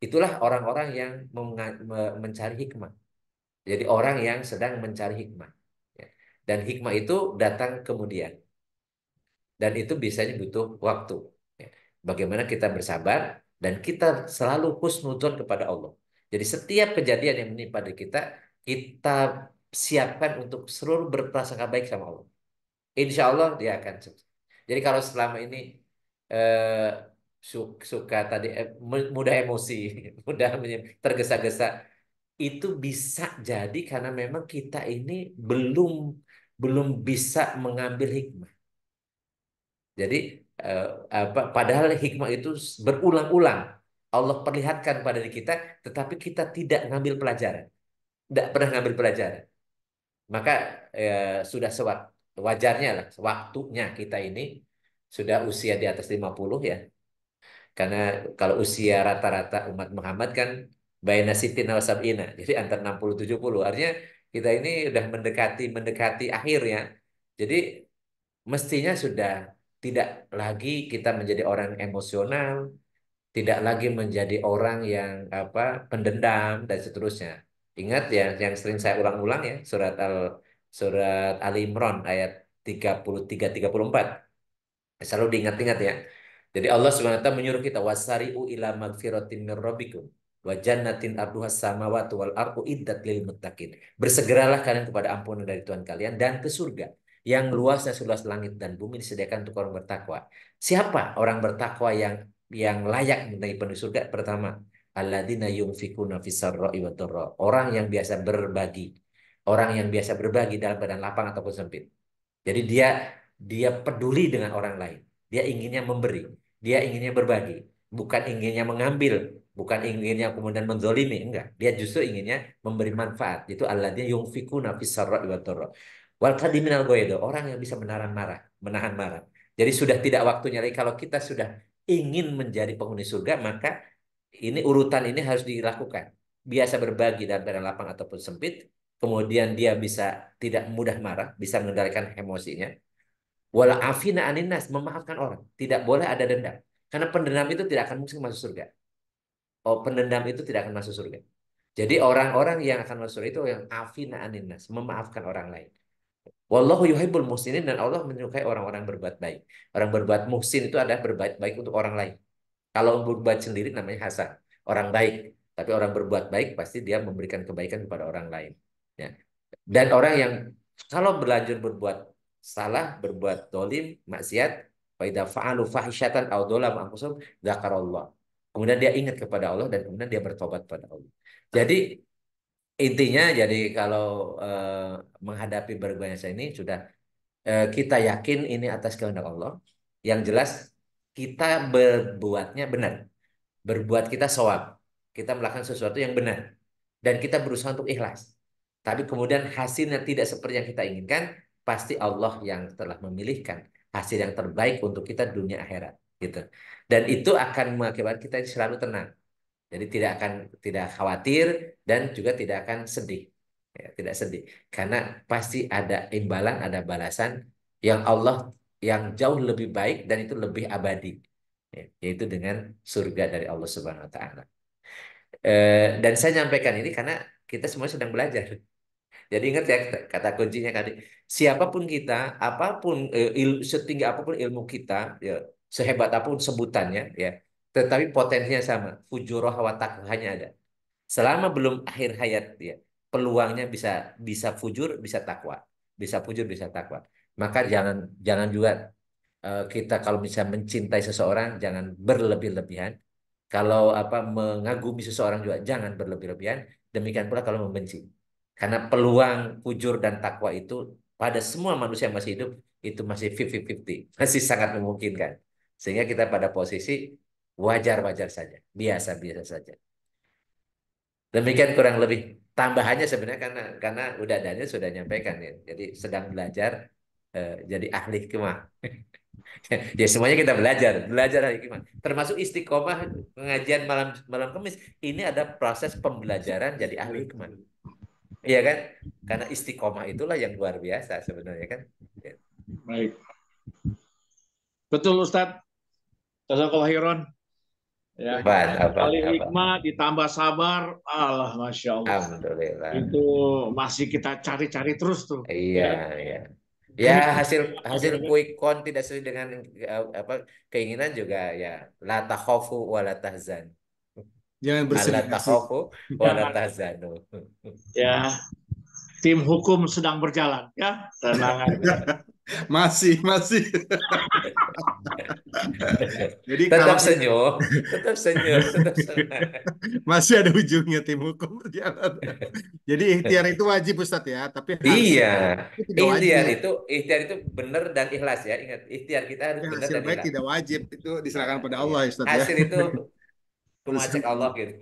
itulah orang-orang yang mencari hikmah. Jadi orang yang sedang mencari hikmah, ya. Dan hikmah itu datang kemudian. Dan itu biasanya butuh waktu, ya. Bagaimana kita bersabar dan kita selalu husnudzon kepada Allah. Jadi setiap kejadian yang menimpa diri kita, kita siapkan untuk seluruh berprasangka baik sama Allah. Insya Allah dia akan sukses. Jadi kalau selama ini eh, suka tadi mudah emosi, mudah tergesa-gesa, itu bisa jadi karena memang kita ini belum belum bisa mengambil hikmah. Jadi eh, padahal hikmah itu berulang-ulang Allah perlihatkan pada diri kita, tetapi kita tidak ngambil pelajaran, tidak pernah ngambil pelajaran. Maka sudah wajarnya lah, waktunya kita ini sudah usia di atas 50 ya. Karena kalau usia rata-rata umat Muhammad kan baina sitin wa sab'ina. Jadi antara 60 70. Artinya kita ini udah mendekati akhirnya. Jadi mestinya sudah tidak lagi kita menjadi orang emosional, tidak lagi menjadi orang yang pendendam dan seterusnya. Ingat ya, yang sering saya ulang-ulang ya, surat Ali Imran ayat 33-34. Selalu diingat-ingat ya. Jadi Allah SWT menyuruh kita wasari'u ila magfiratin mir rabbikum wa jannatin arduhas samawati wal ardu iddat lil muttaqin. Bersegeralah kalian kepada ampunan dari Tuhan kalian dan ke surga yang luasnya seluas langit dan bumi disediakan untuk orang bertakwa. Siapa orang bertakwa yang layak menjadi penduduk surga? Pertama, alladzina yunfikuna fis-sarra'i wad dharra. Orang yang biasa berbagi. Orang yang biasa berbagi dalam keadaan lapang ataupun sempit. Jadi dia peduli dengan orang lain. Dia inginnya memberi. Dia inginnya berbagi. Bukan inginnya mengambil. Bukan inginnya kemudian menzolimi. Enggak. Dia justru inginnya memberi manfaat. Itu alladzina yunfikuna fis-sarra'i wad dharra. Wal qadiminal ghaido. Orang yang bisa menahan marah. Menahan marah. Jadi sudah tidak waktunya lagi. Kalau kita sudah ingin menjadi penghuni surga, maka ini urutan ini harus dilakukan. Biasa berbagi dalam keadaan lapang ataupun sempit. Kemudian dia bisa tidak mudah marah, bisa mengendalikan emosinya. Wala afina aninas, memaafkan orang. Tidak boleh ada dendam. Karena pendendam itu tidak akan mungkin masuk surga. Oh, pendendam itu tidak akan masuk surga. Jadi orang-orang yang akan masuk surga itu yang afina aninas, memaafkan orang lain. Wallahu yuhibbul muhsinin, dan Allah menyukai orang-orang berbuat baik. Orang berbuat muhsin itu adalah berbuat baik untuk orang lain. Kalau berbuat sendiri namanya hasan, orang baik. Tapi orang berbuat baik pasti dia memberikan kebaikan kepada orang lain. Ya. Dan orang yang kalau berlanjut berbuat salah, berbuat dolim, maksiat, fa idza fa'alu fahisyatan aw dzalamu anfusahum dzakarallah. Kemudian dia ingat kepada Allah dan kemudian dia bertobat pada Allah. Jadi intinya, jadi kalau menghadapi berbagai ini sudah kita yakin ini atas kehendak Allah. Yang jelas kita berbuatnya benar, berbuat kita shawab, kita melakukan sesuatu yang benar, dan kita berusaha untuk ikhlas. Tapi kemudian hasilnya tidak seperti yang kita inginkan, pasti Allah yang telah memilihkan hasil yang terbaik untuk kita dunia akhirat, gitu. Dan itu akan mengakibatkan kita selalu tenang. Jadi tidak khawatir dan juga tidak akan sedih. Ya, tidak sedih karena pasti ada imbalan, ada balasan yang Allah yang jauh lebih baik dan itu lebih abadi. Ya, yaitu dengan surga dari Allah Subhanahu wa taala. Dan saya nyampaikan ini karena kita semua sedang belajar. Jadi ingat ya kata kuncinya tadi, siapapun kita, apapun setinggi apapun ilmu kita, ya, sehebat apapun sebutannya, ya, tetapi potensinya sama, fujurah wa taqwahnya ada. Selama belum akhir hayat ya, peluangnya bisa bisa fujur, bisa takwa, bisa fujur, bisa takwa. Maka jangan jangan juga kita kalau misalnya mencintai seseorang jangan berlebih-lebihan. Kalau mengagumi seseorang juga jangan berlebih-lebihan. Demikian pula kalau membenci. Karena peluang fujur dan takwa itu pada semua manusia yang masih hidup itu masih 50-50, masih sangat memungkinkan. Sehingga kita pada posisi wajar-wajar saja, biasa-biasa saja. Demikian kurang lebih tambahannya sebenarnya karena udah Daniel sudah nyampaikan ya. Jadi sedang belajar jadi ahli hikmah. Ya semuanya kita belajar ahli hikmah. Termasuk istiqomah pengajian malam malam Kamis. Ini ada proses pembelajaran jadi ahli hikmah. Iya kan? Karena istiqomah itulah yang luar biasa sebenarnya kan. Ya. Baik. Betul Ustadz. Jazakallahu khairan. Ya, kali hikmah ditambah sabar, Allah, Masya Allah. Alhamdulillah. Itu masih kita cari-cari terus tuh. Iya, iya. Ya hasil quick count tidak sesuai dengan keinginan juga ya la takhafu wa la tahzan. Jangan bersedih La hati. takhafu wa la tahzanu. Ya, tim hukum sedang berjalan ya, tenang aja. Masih. Jadi Tetap kalau senyum, tetap senyum, tetap senyum. masih ada ujungnya tim hukum berjalan. Jadi ikhtiar itu wajib Ustadz ya, tapi Iya, itu tidak wajib. ikhtiar itu benar dan ikhlas ya. Ingat, ikhtiar kita harus Ya, benar hasil dan baik ikhlas. tidak wajib, itu diserahkan pada Iya. Allah ya Ustadz ya. Hasil itu kumacek Urusan Allah gitu.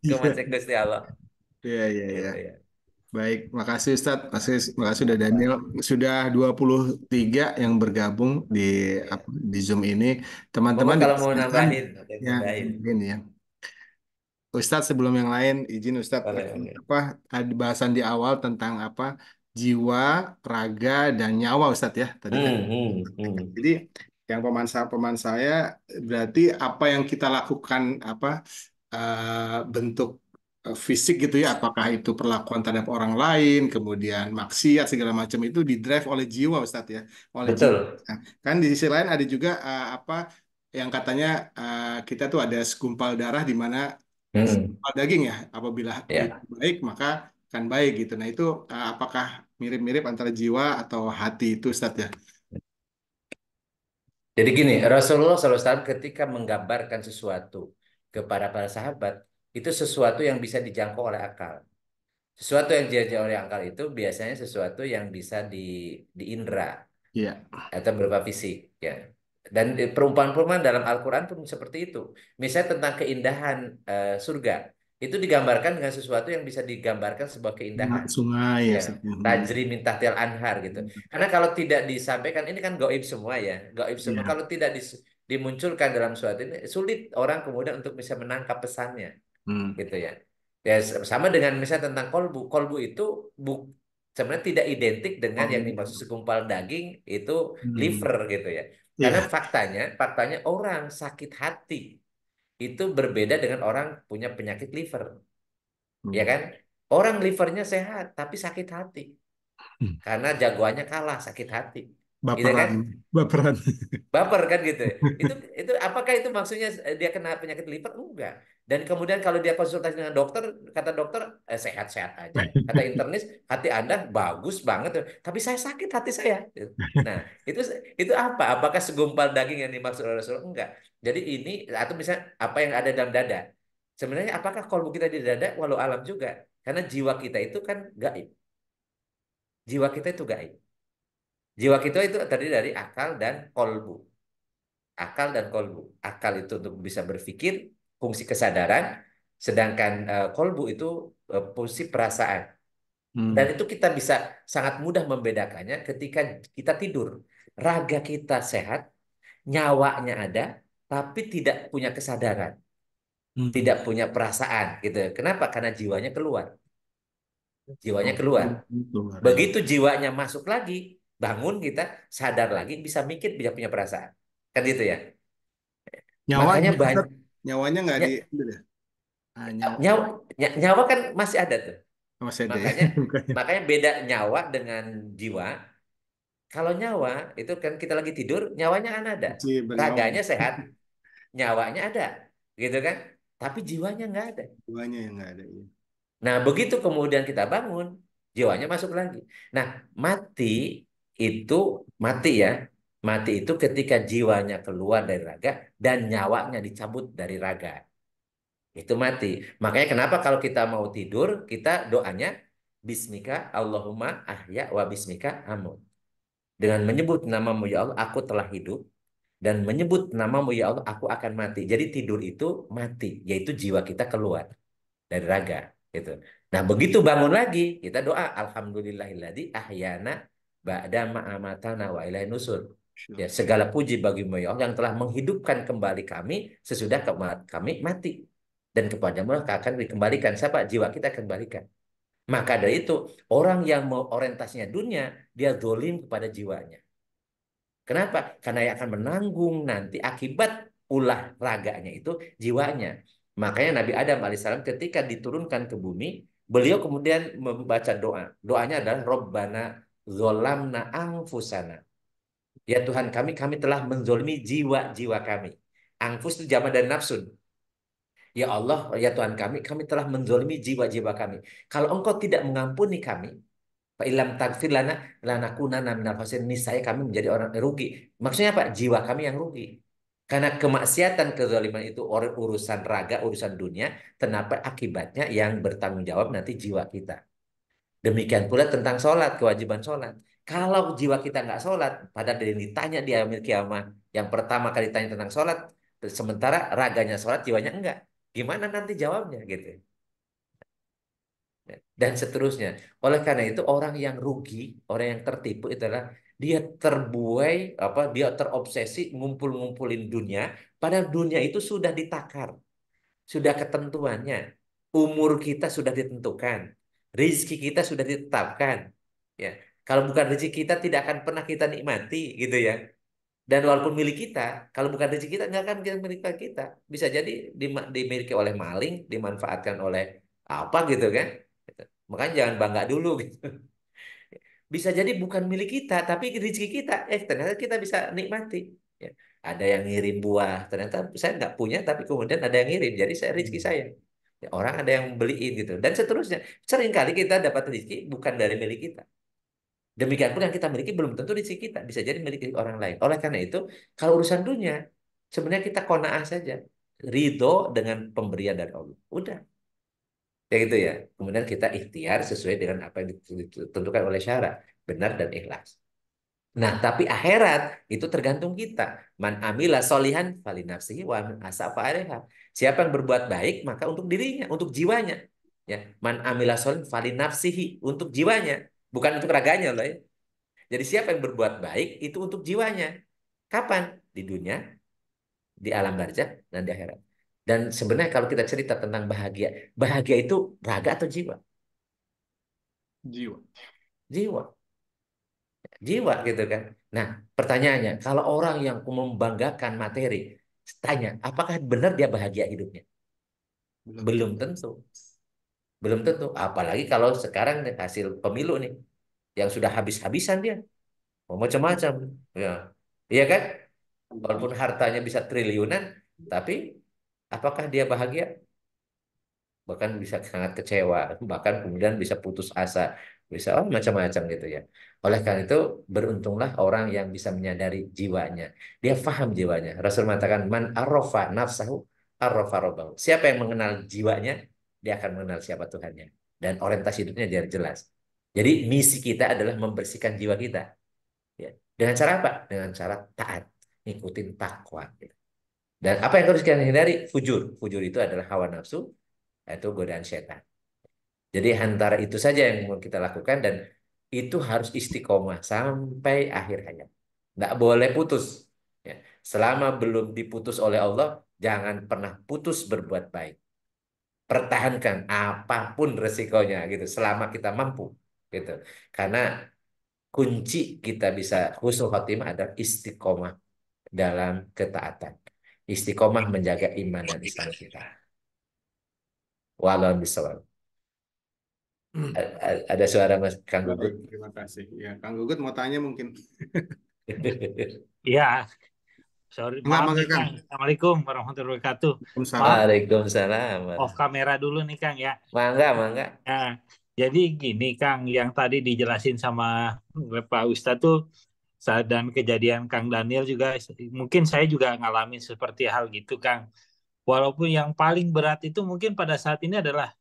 Iya, Kumacek Gusti Allah iya. gitu ya. Baik, makasih Ustadz. Makasih sudah Daniel. Sudah 23 yang bergabung di Zoom ini. Monggo Teman-teman kalau mau dipersilakan nambahin, ada yang ya, nambahin. ini ya. Ustadz sebelum yang lain izin Ustadz Boleh. ada bahasan di awal tentang jiwa, raga dan nyawa Ustadz ya tadi kan. Hmm. Jadi yang peman saya berarti apa yang kita lakukan bentuk fisik gitu ya, apakah itu perlakuan terhadap orang lain, kemudian maksiat segala macam itu didrive oleh jiwa Ustadz ya, oleh jiwa. Betul. Nah, kan di sisi lain ada juga yang katanya kita tuh ada segumpal darah di mana Hmm. daging ya, apabila itu Ya. baik maka akan baik gitu. Nah itu apakah mirip-mirip antara jiwa atau hati itu Ustadz ya? Jadi gini, Rasulullah SAW ketika menggambarkan sesuatu kepada para sahabat, itu sesuatu yang bisa dijangkau oleh akal. Sesuatu yang dijangkau oleh akal itu biasanya sesuatu yang bisa di indera Iya. atau berupa fisik, ya. Dan perumpamaan-perumpamaan dalam Al-Quran pun seperti itu. Misalnya tentang keindahan surga, itu digambarkan dengan sesuatu yang bisa digambarkan sebuah keindahan. Sungai ya Ya, Ustadz ya. tajri min tahtil anhar gitu. Karena kalau tidak disampaikan ini kan gaib semua ya, gaib semua. Iya. Kalau tidak dimunculkan dalam suatu ini sulit orang kemudian untuk bisa menangkap pesannya Hmm. gitu ya. Ya sama dengan misalnya tentang kolbu. Kolbu itu sebenarnya tidak identik dengan Oh, yang dimaksud segumpal daging itu hmm. liver gitu ya. Karena Iya. faktanya orang sakit hati itu berbeda dengan orang punya penyakit liver, ya Hmm. kan? Orang livernya sehat tapi sakit hati karena jagoannya kalah sakit hati, gitu kan? Baperan, baperan. Baper kan gitu. Itu apakah itu maksudnya dia kena penyakit liver? Enggak. Dan kemudian kalau dia konsultasi dengan dokter, kata dokter sehat-sehat aja. Kata internis, hati Anda bagus banget, tapi saya sakit hati saya. Nah, itu apa? Apakah segumpal daging yang dimaksud oleh Rasulullah? Enggak. Jadi ini atau misalnya apa yang ada dalam dada. Sebenarnya apakah kalbu kita di dada? Walau alam juga. Karena jiwa kita itu kan gaib. Jiwa kita itu gaib. Jiwa kita itu terdiri dari akal dan kolbu. Akal dan kolbu. Akal itu untuk bisa berpikir, fungsi kesadaran, sedangkan kolbu itu fungsi perasaan. Dan Hmm. itu kita bisa sangat mudah membedakannya ketika kita tidur. Raga kita sehat, nyawanya ada, tapi tidak punya kesadaran, Hmm. tidak punya perasaan, gitu. Kenapa? Karena jiwanya keluar. Jiwanya Oh, keluar. keluar ya. Begitu jiwanya masuk lagi, bangun kita, sadar lagi, bisa mikir, bisa punya perasaan. Kan gitu ya. Nyawanya, Makanya banyak Ustadz, nyawanya nggak di, ny- ya? Nyawa. nyawa, nyawa kan masih ada tuh. Masih ada ya? Makanya Bukannya. makanya beda nyawa dengan jiwa. Kalau nyawa itu kan kita lagi tidur, nyawanya kan ada. Masih bernyawa ya? Raganya sehat, nyawanya ada. Gitu kan? Tapi jiwanya nggak ada. Duanya yang nggak ada ya. Nah, begitu kemudian kita bangun, jiwanya masuk lagi. Nah, mati itu mati ya. Mati itu ketika jiwanya keluar dari raga dan nyawanya dicabut dari raga. Itu mati. Makanya kenapa kalau kita mau tidur, kita doanya Bismika Allahumma ahya wa bismika amut. Dengan menyebut namamu ya Allah, aku telah hidup. Dan menyebut namamu ya Allah, aku akan mati. Jadi tidur itu mati, yaitu jiwa kita keluar dari raga gitu. Nah, begitu bangun lagi, kita doa alhamdulillahilladzi ahyana ba'da ma'amatana wa ilaihin nusur. Masya Ya, segala puji bagimu ya Allah yang telah menghidupkan kembali kami sesudah kami mati. Dan kepadamu akan dikembalikan. Siapa? Jiwa kita akan kembalikan. Maka dari itu, orang yang mau orientasinya dunia, dia zolim kepada jiwanya. Kenapa? Karena yang akan menanggung nanti akibat ulah raganya itu jiwanya. Makanya Nabi Adam alaihissalam ketika diturunkan ke bumi, beliau kemudian membaca doa. Doanya adalah Robbana zolamna anfusana. Ya Tuhan kami telah menzolimi jiwa-jiwa kami. Angfus itu jama dan nafsun. Ya Allah, ya Tuhan kami telah menzolimi jiwa-jiwa kami. Kalau Engkau tidak mengampuni kami, Fa ilam tagfir lana lanakunanna minal khasirin. Niscaya kami menjadi orang rugi. Maksudnya apa? Jiwa kami yang rugi. Karena kemaksiatan kezaliman itu urusan raga, urusan dunia, kenapa akibatnya yang bertanggung jawab nanti jiwa kita. Demikian pula tentang sholat, kewajiban sholat. Kalau jiwa kita nggak sholat, pada yang ditanya di yaumil kiamah, yang pertama kali ditanya tentang sholat, sementara raganya sholat, jiwanya enggak. Gimana nanti jawabnya gitu? Dan seterusnya. Oleh karena itu orang yang rugi, orang yang tertipu itu adalah dia terbuai dia terobsesi ngumpul-ngumpulin dunia, padahal dunia itu sudah ditakar, sudah ketentuannya. Umur kita sudah ditentukan, rizki kita sudah ditetapkan. Ya, kalau bukan rezeki kita tidak akan pernah kita nikmati gitu ya. Dan walaupun milik kita, kalau bukan rezeki kita nggak akan kita milik kita. Bisa jadi dimiliki oleh maling, dimanfaatkan oleh apa gitu kan. Gitu. Makanya jangan bangga dulu gitu. Bisa jadi bukan milik kita, tapi rezeki kita. Ternyata kita bisa nikmati. Ya. Ada yang ngirim buah, ternyata saya nggak punya, tapi kemudian ada yang ngirim. Jadi saya rezeki saya. Ya, orang ada yang beliin gitu. Dan seterusnya. Seringkali kita dapat rezeki bukan dari milik kita. Demikian pun yang kita miliki belum tentu rezeki kita, bisa jadi milik orang lain. Oleh karena itu, kalau urusan dunia, sebenarnya kita qanaah saja. Ridho dengan pemberian dari Allah. Udah. Ya gitu ya. Kemudian kita ikhtiar sesuai dengan apa yang ditentukan oleh syara. Benar dan ikhlas. Nah, tapi akhirat itu tergantung kita. Man amila solihan falinafsihi wa man asafa alaiha. Siapa yang berbuat baik, maka untuk dirinya, untuk jiwanya. Ya, man amila solihan falinafsihi, untuk jiwanya. Bukan untuk raganya loh ya. Jadi siapa yang berbuat baik itu untuk jiwanya. Kapan? Di dunia, di alam barzakh, dan di akhirat. Dan sebenarnya kalau kita cerita tentang bahagia, bahagia itu raga atau jiwa? jiwa. Jiwa. Jiwa gitu kan. Nah, pertanyaannya, kalau orang yang membanggakan materi, tanya, apakah benar dia bahagia hidupnya? Belum Belum tentu. tentu. Belum tentu. Apalagi kalau sekarang nih, hasil pemilu nih, yang sudah habis-habisan dia. Mau macam-macam. Ya. Iya kan? Walaupun hartanya bisa triliunan, tapi apakah dia bahagia? Bahkan bisa sangat kecewa, bahkan kemudian bisa putus asa, bisa macam-macam gitu ya. Oleh karena itu, beruntunglah orang yang bisa menyadari jiwanya. Dia paham jiwanya. Rasul mengatakan, man arrofa nafsahu arrofa robbahu. Siapa yang mengenal jiwanya, dia akan mengenal siapa Tuhannya. Dan orientasi hidupnya dia jelas. Jadi misi kita adalah membersihkan jiwa kita. Ya. Dengan cara apa? Dengan cara taat, ngikutin takwa. Gitu. Dan apa yang harus kita hindari? Fujur. Fujur itu adalah hawa nafsu, yaitu godaan setan. Jadi antara itu saja yang mau kita lakukan dan itu harus istiqomah sampai akhir hayat. Nggak boleh putus. Ya. Selama belum diputus oleh Allah, jangan pernah putus berbuat baik. Pertahankan apapun resikonya gitu, selama kita mampu gitu. Karena kunci kita bisa husnul khotimah adalah istiqomah dalam ketaatan. Istiqomah menjaga iman dan Islam kita. Walau bisawab. Ada suara Mas Kang Baik, Gugut. terima kasih. Ya, Kang Gugut mau tanya mungkin. Iya, sorry, Enggak, maaf mangga nih Kang. Kang. Assalamualaikum warahmatullahi wabarakatuh. Waalaikumsalam. Maaf, Waalaikumsalam. off kamera dulu nih Kang ya. Mangga, mangga. Nah, jadi gini Kang, yang tadi dijelasin sama Pak Ustadz tuh dan kejadian Kang Daniel juga, mungkin saya juga ngalamin seperti hal gitu Kang. Walaupun yang paling berat itu mungkin pada saat ini adalah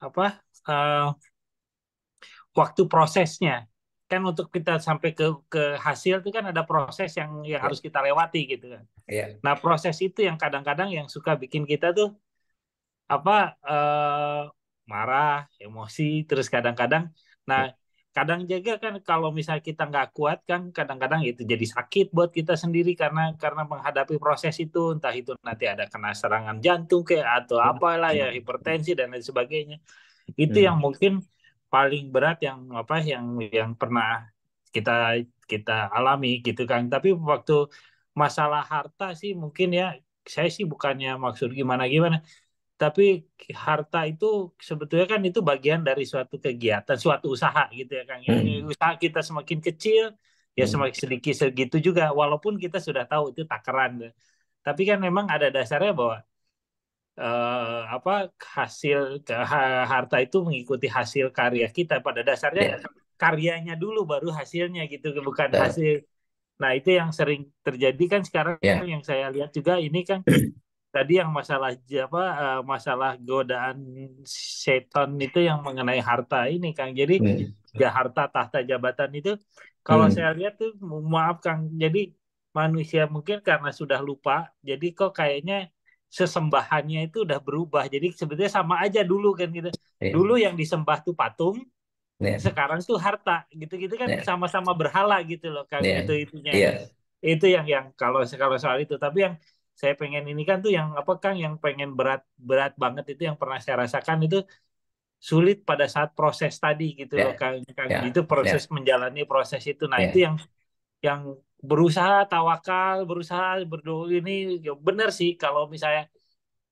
apa? eh, Waktu prosesnya. Kan untuk kita sampai ke hasil itu kan ada proses yang Ya, harus kita lewati gitu kan. ya, Nah, proses itu yang kadang-kadang yang suka bikin kita tuh apa marah, emosi, terus kadang-kadang, nah kadang juga kan kalau misalnya kita nggak kuat kan kadang-kadang itu jadi sakit buat kita sendiri karena menghadapi proses itu, entah itu nanti ada kena serangan jantung kayak atau apalah ya hipertensi dan lain sebagainya. Itu yang hmm, mungkin paling berat yang pernah kita kita alami gitu kan. Tapi waktu masalah harta sih mungkin ya saya sih bukannya maksud gimana gimana, tapi harta itu sebetulnya kan itu bagian dari suatu kegiatan, suatu usaha gitu ya Kang. Yang hmm, usaha kita semakin kecil, ya hmm, semakin sedikit segitu juga. Walaupun kita sudah tahu itu takaran. Tapi kan memang ada dasarnya bahwa apa hasil harta itu mengikuti hasil karya kita. Pada dasarnya ya, karyanya dulu baru hasilnya gitu, bukan betul. hasil. Nah, itu yang sering terjadi kan sekarang Ya, yang saya lihat juga ini kan tadi yang masalah apa masalah godaan setan itu yang mengenai harta ini Kang. Jadi hmm, ya harta tahta jabatan itu kalau saya hmm, lihat tuh maaf Kang. Jadi manusia mungkin karena sudah lupa, jadi kok kayaknya sesembahannya itu udah berubah. Jadi sebetulnya sama aja dulu kan gitu. ya, Dulu yang disembah tuh patung, ya, sekarang tuh harta gitu-gitu kan ya, sama-sama berhala gitu loh Kang, ya, itu itunya ya, itu yang kalau soal itu. Tapi yang saya pengen ini kan tuh yang apa Kang, yang pengen berat berat banget itu yang pernah saya rasakan itu sulit pada saat proses tadi gitu loh ya, Kang, ya, itu proses ya, menjalani proses itu. Nah itu ya, yang berusaha tawakal, berusaha berdoa ini ya benar sih. Kalau misalnya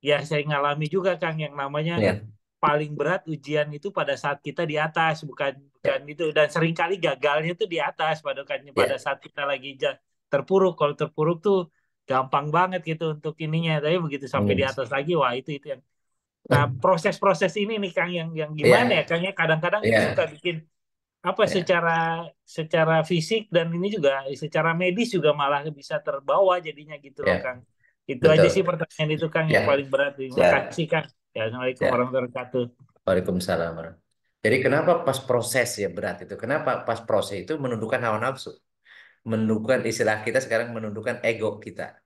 ya saya ngalami juga Kang yang namanya ya, paling berat ujian itu pada saat kita di atas, bukan bukan ya, itu, dan seringkali gagalnya tuh di atas pada ya, saat kita lagi terpuruk. Kalau terpuruk tuh gampang banget gitu untuk ininya, tapi begitu sampai di hmm, atas lagi wah itu yang. Nah, proses-proses ini nih Kang yang gimana ya ya, Kang ya, kadang-kadang itu suka ya, bikin apa ya, secara fisik dan ini juga secara medis juga malah bisa terbawa jadinya gitu loh ya, Kang. Itu aja sih betul. pertanyaan itu Kang yang Ya, paling berat. Terima ya, kasih Kang. Ya, Assalamualaikum ya. warahmatullahi wabarakatuh. Waalaikumsalam. Jadi kenapa pas proses ya berat itu? Kenapa pas proses itu menundukkan hawa nafsu? Menundukkan istilah kita sekarang menundukkan ego kita.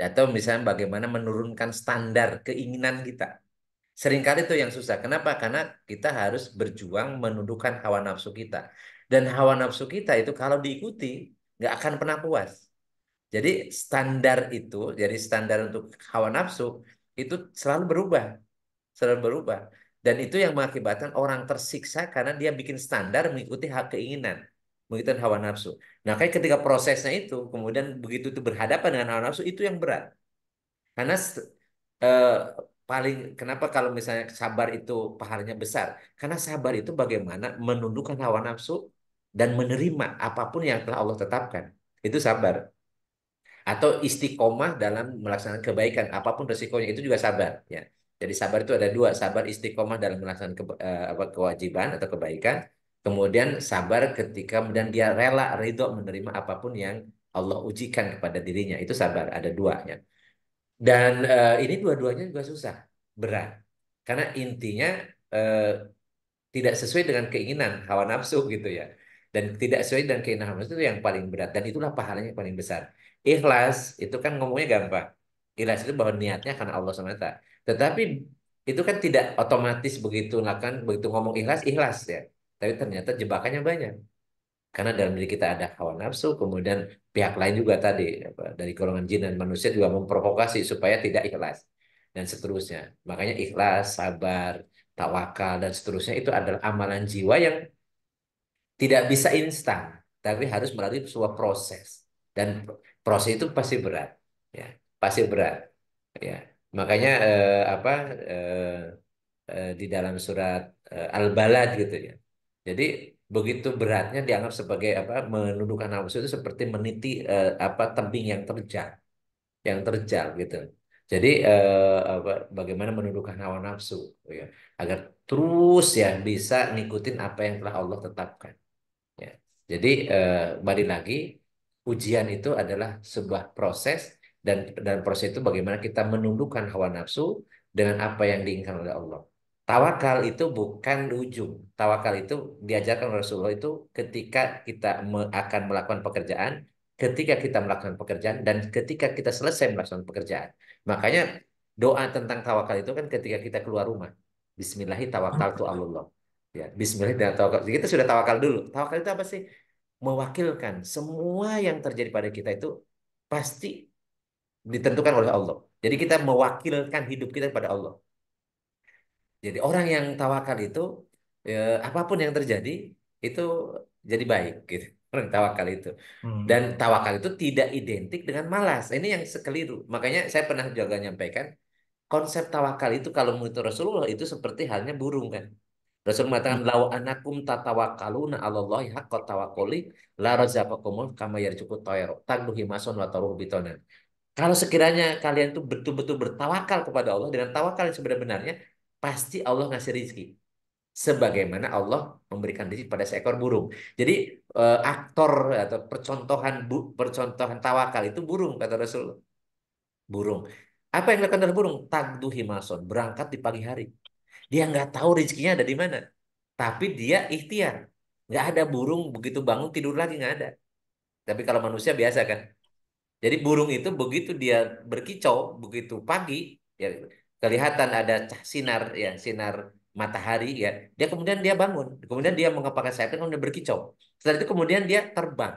Atau misalnya bagaimana menurunkan standar keinginan kita. Seringkali itu yang susah. Kenapa? Karena kita harus berjuang menundukkan hawa nafsu kita. Dan hawa nafsu kita itu kalau diikuti nggak akan pernah puas. Jadi jadi standar untuk hawa nafsu itu selalu berubah, selalu berubah. Dan itu yang mengakibatkan orang tersiksa karena dia bikin standar mengikuti hak keinginan, mengikuti hawa nafsu. Nah, kayak ketika prosesnya itu, kemudian begitu itu berhadapan dengan hawa nafsu, itu yang berat. Karena eh, paling kenapa kalau misalnya sabar itu pahalanya besar? Karena sabar itu bagaimana menundukkan hawa nafsu dan menerima apapun yang telah Allah tetapkan. Itu sabar. Atau istiqomah dalam melaksanakan kebaikan apapun resikonya itu juga sabar ya. Jadi sabar itu ada dua, sabar istiqomah dalam melaksanakan kewajiban atau kebaikan, kemudian sabar ketika kemudian dia rela ridho menerima apapun yang Allah ujikan kepada dirinya, itu sabar, ada dua ya. Dan ini dua-duanya juga susah, berat, karena intinya eh, tidak sesuai dengan keinginan hawa nafsu gitu ya. Dan tidak sesuai dengan keinginan hawa nafsu itu yang paling berat dan itulah pahalanya yang paling besar. Ikhlas itu kan ngomongnya gampang. Ikhlas itu bahwa niatnya karena Allah semata. Tetapi itu kan tidak otomatis begitu lah kan, begitu ngomong ikhlas ikhlas ya. Tapi ternyata jebakannya banyak. Karena dalam diri kita ada hawa nafsu, kemudian pihak lain juga tadi dari golongan jin dan manusia juga memprovokasi supaya tidak ikhlas dan seterusnya. Makanya ikhlas, sabar, tawakal dan seterusnya itu adalah amalan jiwa yang tidak bisa instan, tapi harus melalui sebuah proses dan proses itu pasti berat, ya, pasti berat, ya. Makanya di dalam surat Al-Balad gitu ya. Jadi begitu beratnya dianggap sebagai apa, menundukkan nafsu itu seperti meniti apa, tebing yang terjal gitu. Jadi apa, bagaimana menundukkan hawa nafsu ya, agar terus ya bisa ngikutin apa yang telah Allah tetapkan. Ya. Jadi balik lagi, ujian itu adalah sebuah proses, dan proses itu bagaimana kita menundukkan hawa nafsu dengan apa yang diinginkan oleh Allah. Tawakal itu bukan ujung. Tawakal itu diajarkan oleh Rasulullah itu ketika kita akan melakukan pekerjaan, ketika kita melakukan pekerjaan, dan ketika kita selesai melakukan pekerjaan. Makanya doa tentang tawakal itu kan ketika kita keluar rumah. Bismillahirrahmanirrahim. Ya, Bismillah dan tawakal. Jadi kita sudah tawakal dulu. Tawakal itu apa sih? Mewakilkan semua yang terjadi pada kita itu pasti ditentukan oleh Allah. Jadi kita mewakilkan hidup kita kepada Allah. Jadi orang yang tawakal itu apapun yang terjadi itu jadi baik gitu. Orang tawakal itu. Dan tawakal itu tidak identik dengan malas. Ini yang sekeliru. Makanya saya pernah juga nyampaikan konsep tawakal itu kalau menurut Rasulullah itu seperti halnya burung kan. Rasul mengatakan lau anakum tatawakkaluna 'alallahi haqqa tawakkuli la razaqakumul kama yarzuqut tayra tagdu himason wa taruhu bitonan. Kalau sekiranya kalian tuh betul-betul bertawakal kepada Allah dengan tawakal yang sebenar-benarnya, pasti Allah ngasih rizki. Sebagaimana Allah memberikan rizki pada seekor burung. Jadi aktor atau percontohan tawakal itu burung kata Rasul. Burung. Apa yang dilakukan oleh burung? Tagdu himason, berangkat di pagi hari. Dia nggak tahu rezekinya ada di mana. Tapi dia ikhtiar. Nggak ada burung begitu bangun tidur lagi, nggak ada. Tapi kalau manusia biasa kan. Jadi burung itu begitu dia berkicau, begitu pagi, ya kelihatan ada sinar, ya sinar matahari, ya. Dia bangun. Kemudian dia mengepakkan sayapnya, kemudian berkicau. Setelah itu kemudian dia terbang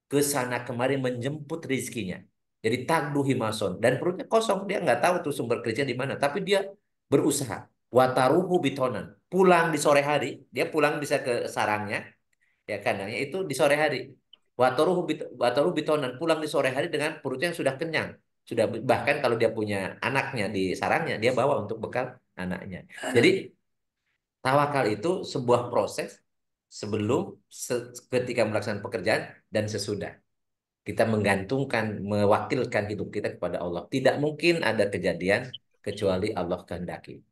ke sana kemari menjemput rezekinya. Jadi tagdu himason, dan perutnya kosong, dia nggak tahu tuh sumber kerja di mana, tapi dia berusaha. Wataruhu bitonan, pulang di sore hari, dia pulang bisa ke sarangnya, ya kandangnya itu di sore hari. Wataruhu bitonan, pulang di sore hari dengan perutnya yang sudah kenyang, sudah, bahkan kalau dia punya anaknya di sarangnya, dia bawa untuk bekal anaknya. Jadi tawakal itu sebuah proses sebelum, ketika melaksanakan pekerjaan, dan sesudah. Kita menggantungkan, mewakilkan hidup kita kepada Allah. Tidak mungkin ada kejadian kecuali Allah kehendaki.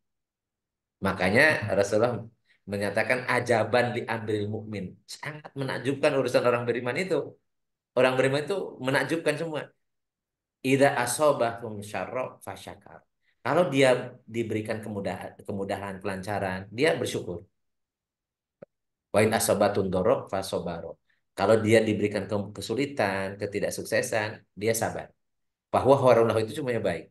Makanya Rasulullah menyatakan ajaban li amril mukmin. Sangat menakjubkan urusan orang beriman itu. Orang beriman itu menakjubkan semua. Idza asobahum syarra fasyakar. Kalau dia diberikan kemudahan, kelancaran, dia bersyukur. Wa in asobatun dorok fasobaro. Kalau dia diberikan kesulitan, ketidaksuksesan, dia sabar. Bahwa warallahu itu semuanya baik.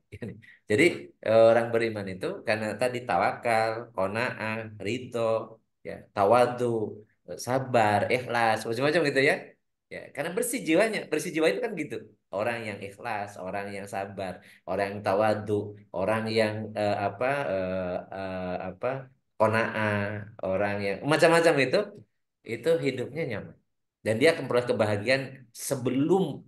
Jadi orang beriman itu karena tadi tawakal, qanaah, ridho, ya, tawadu, sabar, ikhlas, macam-macam gitu ya. Ya, karena bersih jiwanya. Bersih jiwa itu kan gitu. Orang yang ikhlas, orang yang sabar, orang yang tawadu, orang yang apa qanaah, orang yang macam-macam itu hidupnya nyaman. Dan dia akan memperoleh kebahagiaan sebelum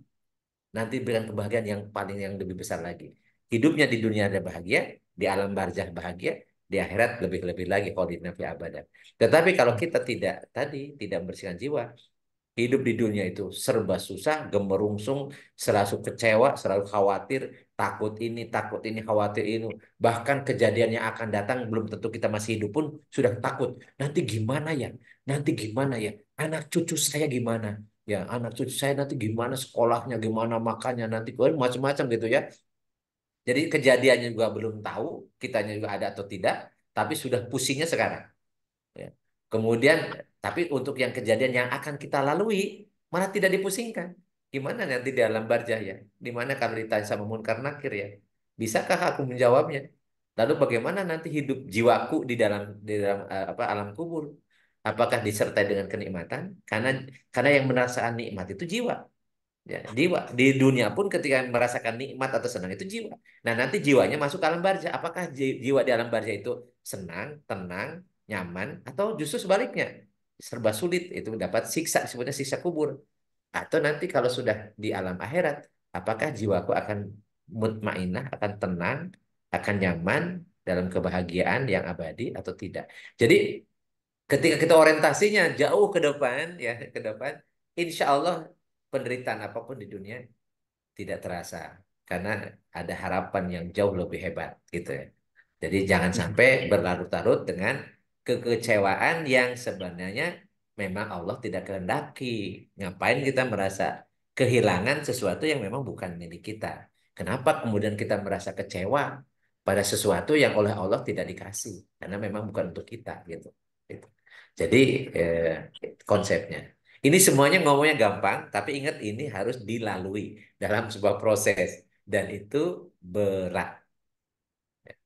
nanti berikan kebahagiaan yang lebih besar lagi. Hidupnya di dunia ada bahagia, di alam barzah bahagia, di akhirat lebih-lebih lagi khalidina fi abadan. Tetapi kalau kita tidak membersihkan jiwa, hidup di dunia itu serba susah, gemerungsung, selalu kecewa, selalu khawatir, takut ini, khawatir ini. Bahkan kejadian yang akan datang belum tentu kita masih hidup pun sudah takut. Nanti gimana ya? Nanti gimana ya? Anak cucu saya gimana? Ya, anak cucu saya nanti gimana sekolahnya, gimana makannya nanti, macam-macam gitu ya. Jadi kejadiannya juga belum tahu, kitanya juga ada atau tidak, tapi sudah pusingnya sekarang. Ya. Kemudian, tapi untuk yang kejadian yang akan kita lalui, malah tidak dipusingkan. Gimana nanti di alam barzah ya? Di mana kalau ditanya sama Munkar Nakir ya? Bisakah aku menjawabnya? Lalu bagaimana nanti hidup jiwaku di dalam apa alam kubur? Apakah disertai dengan kenikmatan? Karena yang merasakan nikmat itu jiwa. Ya, jiwa di dunia pun ketika merasakan nikmat atau senang itu jiwa. Nah, nanti jiwanya masuk ke alam barzah. Apakah jiwa di alam barzah itu senang, tenang, nyaman, atau justru sebaliknya serba sulit, itu dapat siksa, disebutnya siksa kubur. Atau nanti kalau sudah di alam akhirat, apakah jiwaku akan mutmainah, akan tenang, akan nyaman, dalam kebahagiaan yang abadi atau tidak. Jadi ketika kita orientasinya jauh ke depan, ya ke depan, insya Allah penderitaan apapun di dunia tidak terasa karena ada harapan yang jauh lebih hebat gitu ya. Jadi jangan sampai berlarut-larut dengan kekecewaan yang sebenarnya memang Allah tidak kehendaki. Ngapain kita merasa kehilangan sesuatu yang memang bukan milik kita? Kenapa kemudian kita merasa kecewa pada sesuatu yang oleh Allah tidak dikasih? Karena memang bukan untuk kita gitu. Gitu. Jadi konsepnya. Ini semuanya ngomongnya gampang, tapi ingat ini harus dilalui dalam sebuah proses dan itu berat.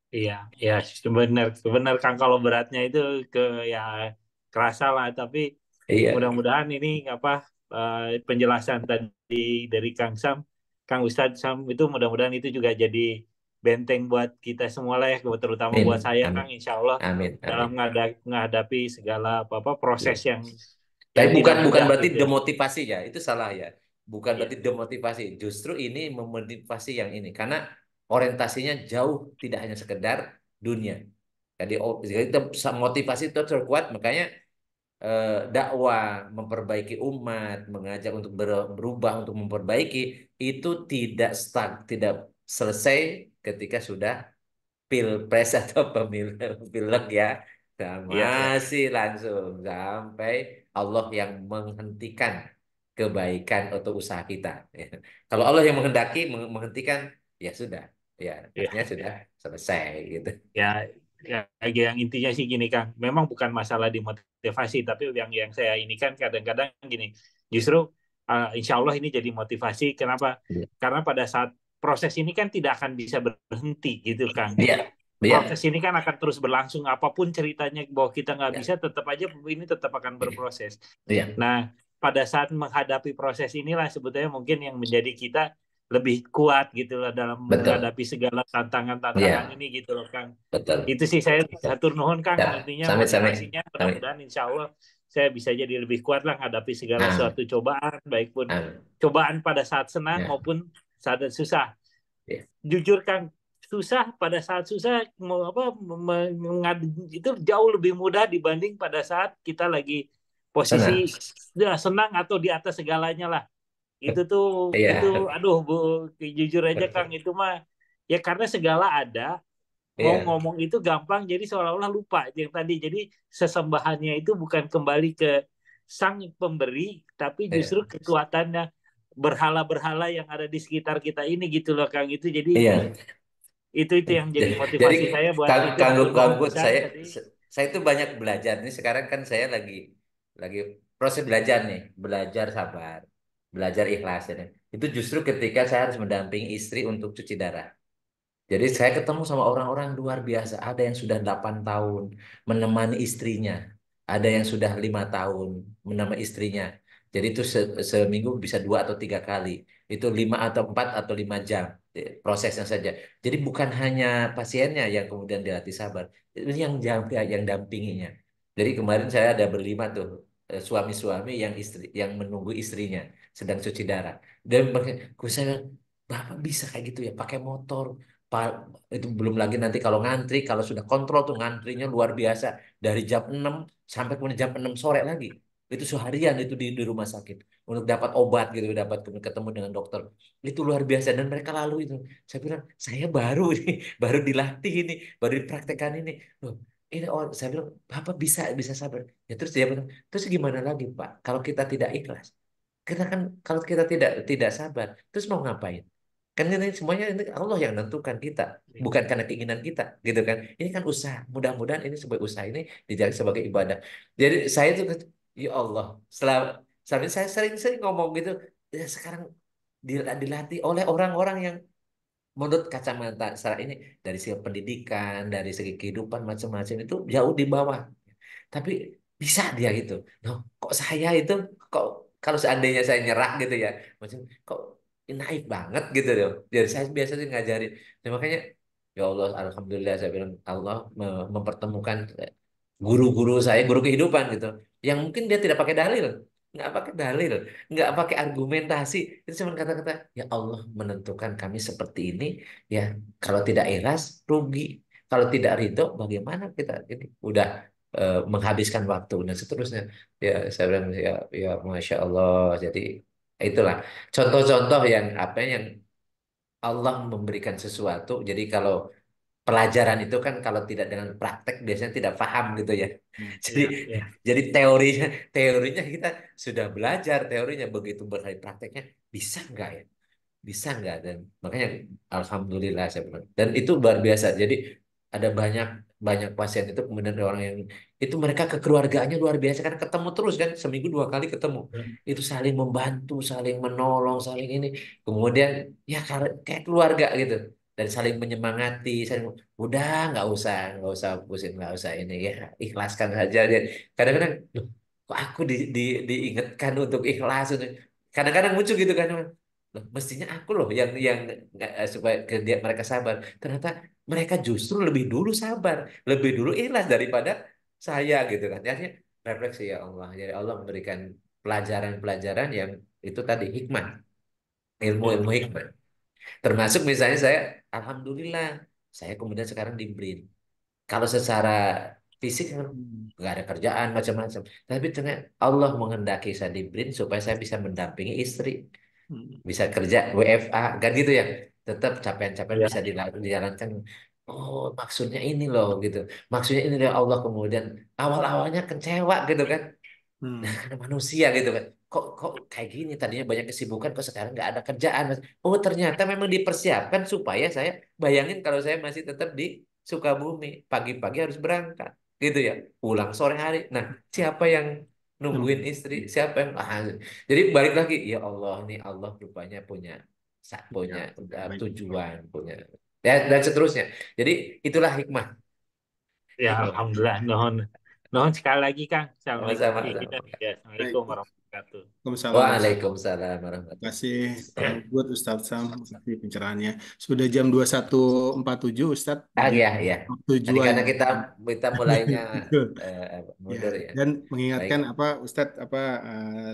Iya, ya sebenarnya benar Kang, kalau beratnya itu ke ya kerasa lah, tapi Iya, mudah-mudahan ini apa penjelasan tadi dari Kang Ustadz Sam itu mudah-mudahan itu juga jadi benteng buat kita semua lah ya, terutama buat amin, saya Kang, amin, insya Allah amin, dalam amin. menghadapi segala apa Iya. proses yang Tapi tidak bukan mudah berarti gitu ya. demotivasi ya, itu salah ya. Bukan Iya, berarti demotivasi, justru ini memotivasi yang ini karena orientasinya jauh tidak hanya sekedar dunia. Jadi kita motivasi itu terkuat makanya dakwah, memperbaiki umat, mengajak untuk berubah, untuk memperbaiki itu tidak stuck, tidak selesai ketika sudah pilpres atau pemilu pilek ya. Dan iya, iya, masih langsung sampai Allah yang menghentikan kebaikan atau usaha kita. Ya. Kalau Allah yang menghendaki menghentikan, ya sudah, ya iya. artinya sudah selesai gitu. Ya, ya, yang intinya sih gini Kang, memang bukan masalah dimotivasi, tapi yang saya ini kan kadang-kadang gini, justru insya Allah ini jadi motivasi. Kenapa? Iya, Karena pada saat proses ini kan tidak akan bisa berhenti gitu Kang. iya, Proses iya, ini kan akan terus berlangsung, apapun ceritanya bahwa kita nggak iya, bisa, tetap aja ini tetap akan berproses. iya, Nah, pada saat menghadapi proses inilah sebetulnya mungkin yang menjadi kita lebih kuat gitu loh dalam betul. menghadapi segala tantangan-tantangan Iya, ini gitu loh Kang. betul. Itu sih saya Betul. hatur nuhun Kang, Ya, intinya sampai, motivasinya sampai. mudah-mudahan insya Allah saya bisa jadi lebih kuat lah menghadapi segala Nah, suatu cobaan, baik pun nah, cobaan pada saat senang ya, maupun saat susah. ya, Jujur Kang, susah pada saat susah mau apa itu jauh lebih mudah dibanding pada saat kita lagi posisi senang. ya, senang atau di atas segalanya lah. Itu Iya, aduh Bu, jujur aja Kang itu mah ya karena segala ada, mau iya, ngomong itu gampang jadi seolah-olah lupa yang tadi. Jadi sesembahannya itu bukan kembali ke sang pemberi, tapi justru iya, kekuatannya berhala-berhala yang ada di sekitar kita ini gitu loh Kang. Itu jadi iya. itu yang jadi Jadi motivasi saya buat itu kanggo hatur nuhun kanggo pisan saya tadi. saya itu banyak belajar. Ini sekarang kan saya lagi proses belajar nih, belajar sabar, belajar ikhlas ya. Itu justru ketika saya harus mendampingi istri untuk cuci darah. Jadi saya ketemu sama orang-orang luar biasa. Ada yang sudah 8 tahun menemani istrinya. Ada yang sudah 5 tahun menemani istrinya. Jadi itu seminggu bisa 2 atau 3 kali. Itu 5 atau 4 atau 5 jam prosesnya saja. Jadi bukan hanya pasiennya yang kemudian dilatih sabar. Ini yang dampinginya. Jadi kemarin saya ada berlima tuh suami-suami yang menunggu istrinya sedang cuci darah. Dan saya bilang, Bapak bisa kayak gitu ya pakai motor. Itu belum lagi nanti kalau ngantri, kalau sudah kontrol tuh ngantrinya luar biasa. Dari jam 6 sampai kemudian jam 6 sore lagi. Itu seharian itu di rumah sakit. Untuk dapat obat gitu, dapat ketemu dengan dokter. Itu luar biasa. Dan mereka lalu itu. Saya bilang, saya baru ini, baru dilatih ini, baru dipraktekkan ini. Loh, ini saya bilang, Bapak bisa sabar. Ya terus dia bilang, terus gimana lagi Pak? Kalau kita tidak ikhlas. Kita kan kalau kita tidak sabar, terus mau ngapain? Kan ini semuanya ini Allah yang menentukan kita, bukan karena keinginan kita, gitu kan? Ini kan usaha. Mudah-mudahan ini sebagai usaha ini dijadikan sebagai ibadah. Jadi saya tuh, ya Allah, selama ini saya sering-sering ngomong gitu. Ya sekarang dilatih oleh orang-orang yang menurut kacamata secara ini dari segi pendidikan, dari segi kehidupan macam-macam itu jauh di bawah. Tapi bisa dia gitu. Nah, kok saya itu kok kalau seandainya saya nyerah gitu ya, macam kok naif banget gitu loh. Jadi saya biasa sih ngajarin. Nah, makanya ya Allah, alhamdulillah saya bilang Allah mempertemukan guru-guru saya, guru kehidupan gitu. Yang mungkin dia tidak pakai dalil, nggak pakai dalil, nggak pakai argumentasi. Itu cuma kata-kata, ya Allah menentukan kami seperti ini, ya kalau tidak ikhlas rugi. Kalau tidak ridho, bagaimana kita ini udah menghabiskan waktu dan seterusnya. Ya, saya bilang ya, ya Masya Allah. Jadi itulah contoh-contoh yang apa yang Allah memberikan sesuatu. Jadi kalau pelajaran itu kan kalau tidak dengan praktek biasanya tidak paham gitu ya. Jadi Ya, ya. jadi teorinya kita sudah belajar teorinya begitu berkali prakteknya bisa nggak ya? Bisa nggak? Dan makanya alhamdulillah saya bilang. Dan itu luar biasa. Jadi ada banyak banyak pasien itu kemudian ada orang yang itu mereka kekeluargaannya luar biasa kan ketemu terus kan seminggu 2 kali ketemu itu saling membantu saling menolong saling ini kemudian ya kayak keluarga gitu dan saling menyemangati saling udah nggak usah pusing nggak usah ini ya ikhlaskan saja dia kadang-kadang "Loh, kok aku diingatkan untuk ikhlas kadang-kadang muncul gitu kan loh, mestinya aku loh yang supaya mereka sabar. Ternyata mereka justru lebih dulu sabar, lebih dulu ikhlas daripada saya gitu kan. Artinya refleksi ya Allah. Jadi Allah memberikan pelajaran-pelajaran yang itu tadi hikmah, Ya. ilmu-ilmu hikmah. Termasuk misalnya saya, alhamdulillah, saya kemudian sekarang di BRIN. Kalau secara fisik kan Hmm. nggak ada kerjaan macam-macam. Tapi ternyata Allah menghendaki saya di BRIN supaya saya bisa mendampingi istri. Hmm. Bisa kerja WFA kan gitu ya tetap capaian-capaian Ya. bisa dijalankan oh maksudnya ini loh gitu maksudnya ini loh Allah kemudian awal-awalnya kecewa gitu kan nah Hmm. karena manusia gitu kan kok kayak gini tadinya banyak kesibukan kok sekarang nggak ada kerjaan Mas. Oh ternyata memang dipersiapkan supaya saya bayangin kalau saya masih tetap di Sukabumi pagi-pagi harus berangkat gitu ya pulang sore hari nah siapa yang nungguin Hmm. istri siapa yang jadi balik lagi ya Allah nih Allah rupanya punya Ya, punya baik. tujuan punya dan seterusnya jadi itulah hikmah Ya, hikmah alhamdulillah. Nuhun. Nuhun sekali lagi, Kang. Assalamualaikum. sama-sama Ya, Baik. Assalamualaikum warahmatullahi wabarakatuh. Waalaikumsalam. Waalaikumsalam Terima warahmatullahi kasih Kang Ubud, Ustadz Sam, terima kasih pencerahannya. Sudah jam 21.47 Ustadz, ya jadi ya waktu tadi jua karena yang kita mulainya ya, mundur ya dan baik mengingatkan apa Ustadz apa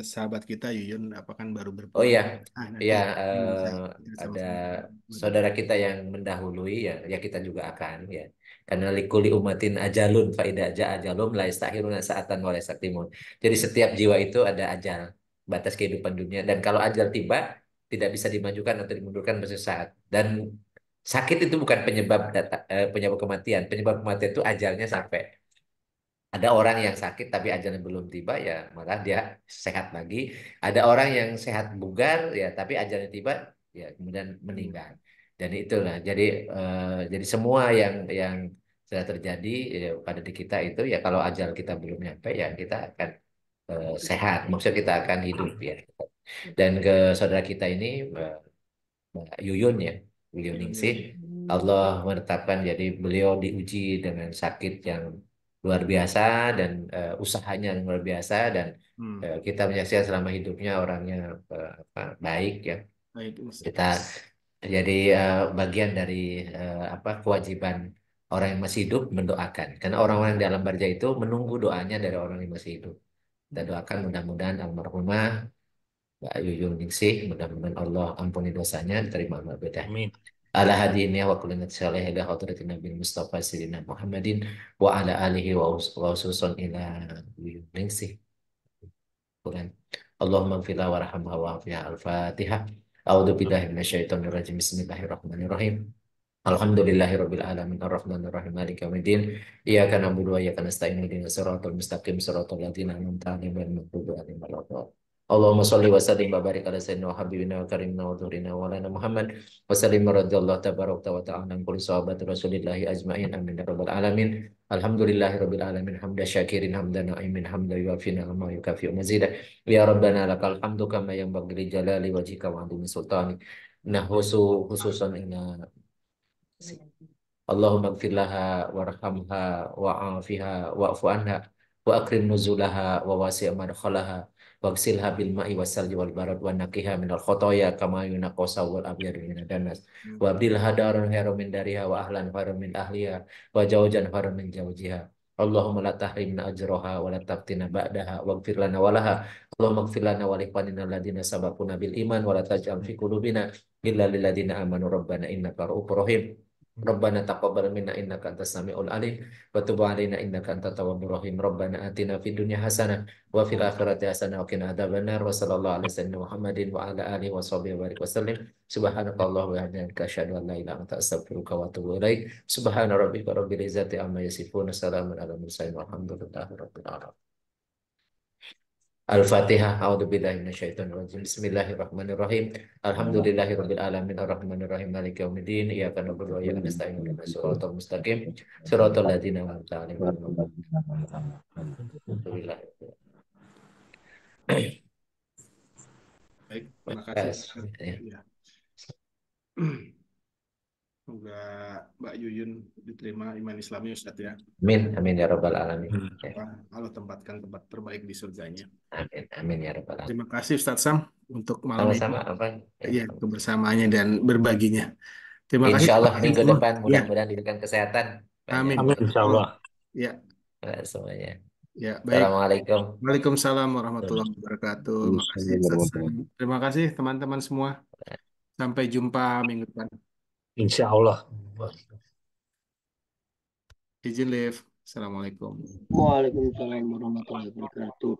sahabat kita Yuyun apa kan baru oh berpulang. iya Ah nanti ya bisa kita ada sama-sama. saudara kita yang mendahului ya ya kita juga akan ya karena likuli umatin ajalun faida aja ajalum la yastahiruna sa'atan wa la yastaqdimun. Jadi setiap jiwa itu ada ajal batas kehidupan dunia dan kalau ajal tiba tidak bisa dimajukan atau dimundurkan sesaat dan sakit itu bukan penyebab penyebab kematian penyebab kematian itu ajalnya sampai ada orang yang sakit tapi ajalnya belum tiba ya malah dia sehat lagi. Ada orang yang sehat bugar ya tapi ajalnya tiba ya kemudian meninggal. Dan itulah jadi semua yang sudah terjadi ya, pada di kita itu ya kalau ajal kita belum nyampe ya kita akan sehat. Maksudnya kita akan hidup ya. Dan ke saudara kita ini Mbak Yuyun ya, Yuyun Ningsih. Allah menetapkan jadi beliau diuji dengan sakit yang luar biasa dan usahanya yang luar biasa dan Hmm. kita menyaksikan selama hidupnya orangnya baik ya. Baik Kita Ustadz. jadi bagian dari apa kewajiban orang yang masih hidup mendoakan. Karena orang-orang di alam barzah itu menunggu doanya dari orang yang masih hidup. Kita doakan mudah-mudahan almarhumah Mbak Yuyun Ningsih, mudah-mudahan Allah ampuni dosanya, diterima amal ibadah. Amin. Ala hadiinnya wa kulinat salih ila hadratin Nabi Mustafa Sayyidina Muhammadin wa ala alihi wa ususun ila Yuyun Ningsih. Quran. Allahumma gfirlah warhamha wa afiha al-Fatihah. A'udzu billahi minasyaitonir rajim. Bismillahirrahmanirrahim. Alhamdulillahirabbil alamin arrahmanir rahim maliki yaumiddin. Iyyaka na'budu wa iyyaka nasta'in ihdinas siratal mustaqim siratal ladzina an'amta 'alaihim ghairil maghdubi 'alaihim waladdallin. Allahumma shalli wa sallim wa barik ala sayyidina wa habibina wa karimina wa dhuhrina wa lana Muhammad wa sallim radhiyallahu tabaraka wa ta'ala an kulli sahabati rasulillahi ajma'in amin ya rabbal alamin. Alhamdulillahirabbil alamin hamdan syakirin hamdan na'imin hamdan yuafina ma yukafi'u mazidah. Ya rabbana lakal hamdu kama yanbaghi li jalali wajhika wa 'azimi sultani. Khususan ina Allahumma gfir laha warhamha wa'afiha wa'fu anha wa akrim nuzulaha wa wasi' madkhalaha waghsilha bil ma'i wassalji wal barad wa naqiha minal khotoya kama yunaqqa sawwal abyadu minad danas wa abdilha daran khairan min dariha wa ahlan khairan min ahliha wa zawjan khairan min zawjiha Allahumma la tahrimna ajraha wa la taftina ba'daha waghfir lana wa laha Allahumma ighfir lana wa li ikhwanina alladziina sabaquna bil iman wa la taj'al fi qulubina illa lil ladzina amanu rabbana innaka ra'ufur rahim. Rabbana taqabbal minna innaka antas samiul alim wa tub alaina innaka antat tawwabur rahim. Rabbana atina fid dunya hasanah wa fil akhirati hasanah wa qina adzabannar. Wa sallallahu alaihi wasallam Muhammadin wa ala alihi wa sahbihi wa barik wasallim. Subhanakallahumma wa bihamdika asyhadu an la ilaha illa anta astaghfiruka wa atubu ilaik. Subhana rabbika rabbil izzati amma yasifun. Salamun alal mursalin walhamdulillahi rabbil alamin. Al-Fatihah. A'udzubillahi minasyaitonir rajim. Bismillahirrahmanirrahim. Alhamdulillahirabbil alamin arrahmanir rahim maliki yaumiddin. Iyyaka na'budu wa iyyaka nasta'in ihdinas siratal mustaqim. Siratal ladzina an'amta 'alaihim ghairil maghdubi 'alaihim. Baik, terima kasih. Ya. Semoga Mbak Yuyun diterima iman Islamnya Ustaz ya. Amin, amin ya rabbal alamin. Allah tempatkan tempat terbaik di surganya. Amin, amin ya rabbal alamin. Terima kasih Ustaz Sam untuk malam ini. Sama-sama apa? Ya, kebersamaannya dan berbaginya. Terima kasih. Insya Allah minggu semua. depan Ya. mudah-mudahan diberikan kesehatan. Amin. Amin, insya Allah. Ya, Semuanya. ya, baik. Assalamualaikum. Waalaikumsalam warahmatullahi wabarakatuh. Terima kasih Ustaz Sam. Terima kasih teman-teman semua. Sampai jumpa minggu depan. Insya Allah. Izin live. Assalamualaikum. Waalaikumsalam warahmatullahi wabarakatuh.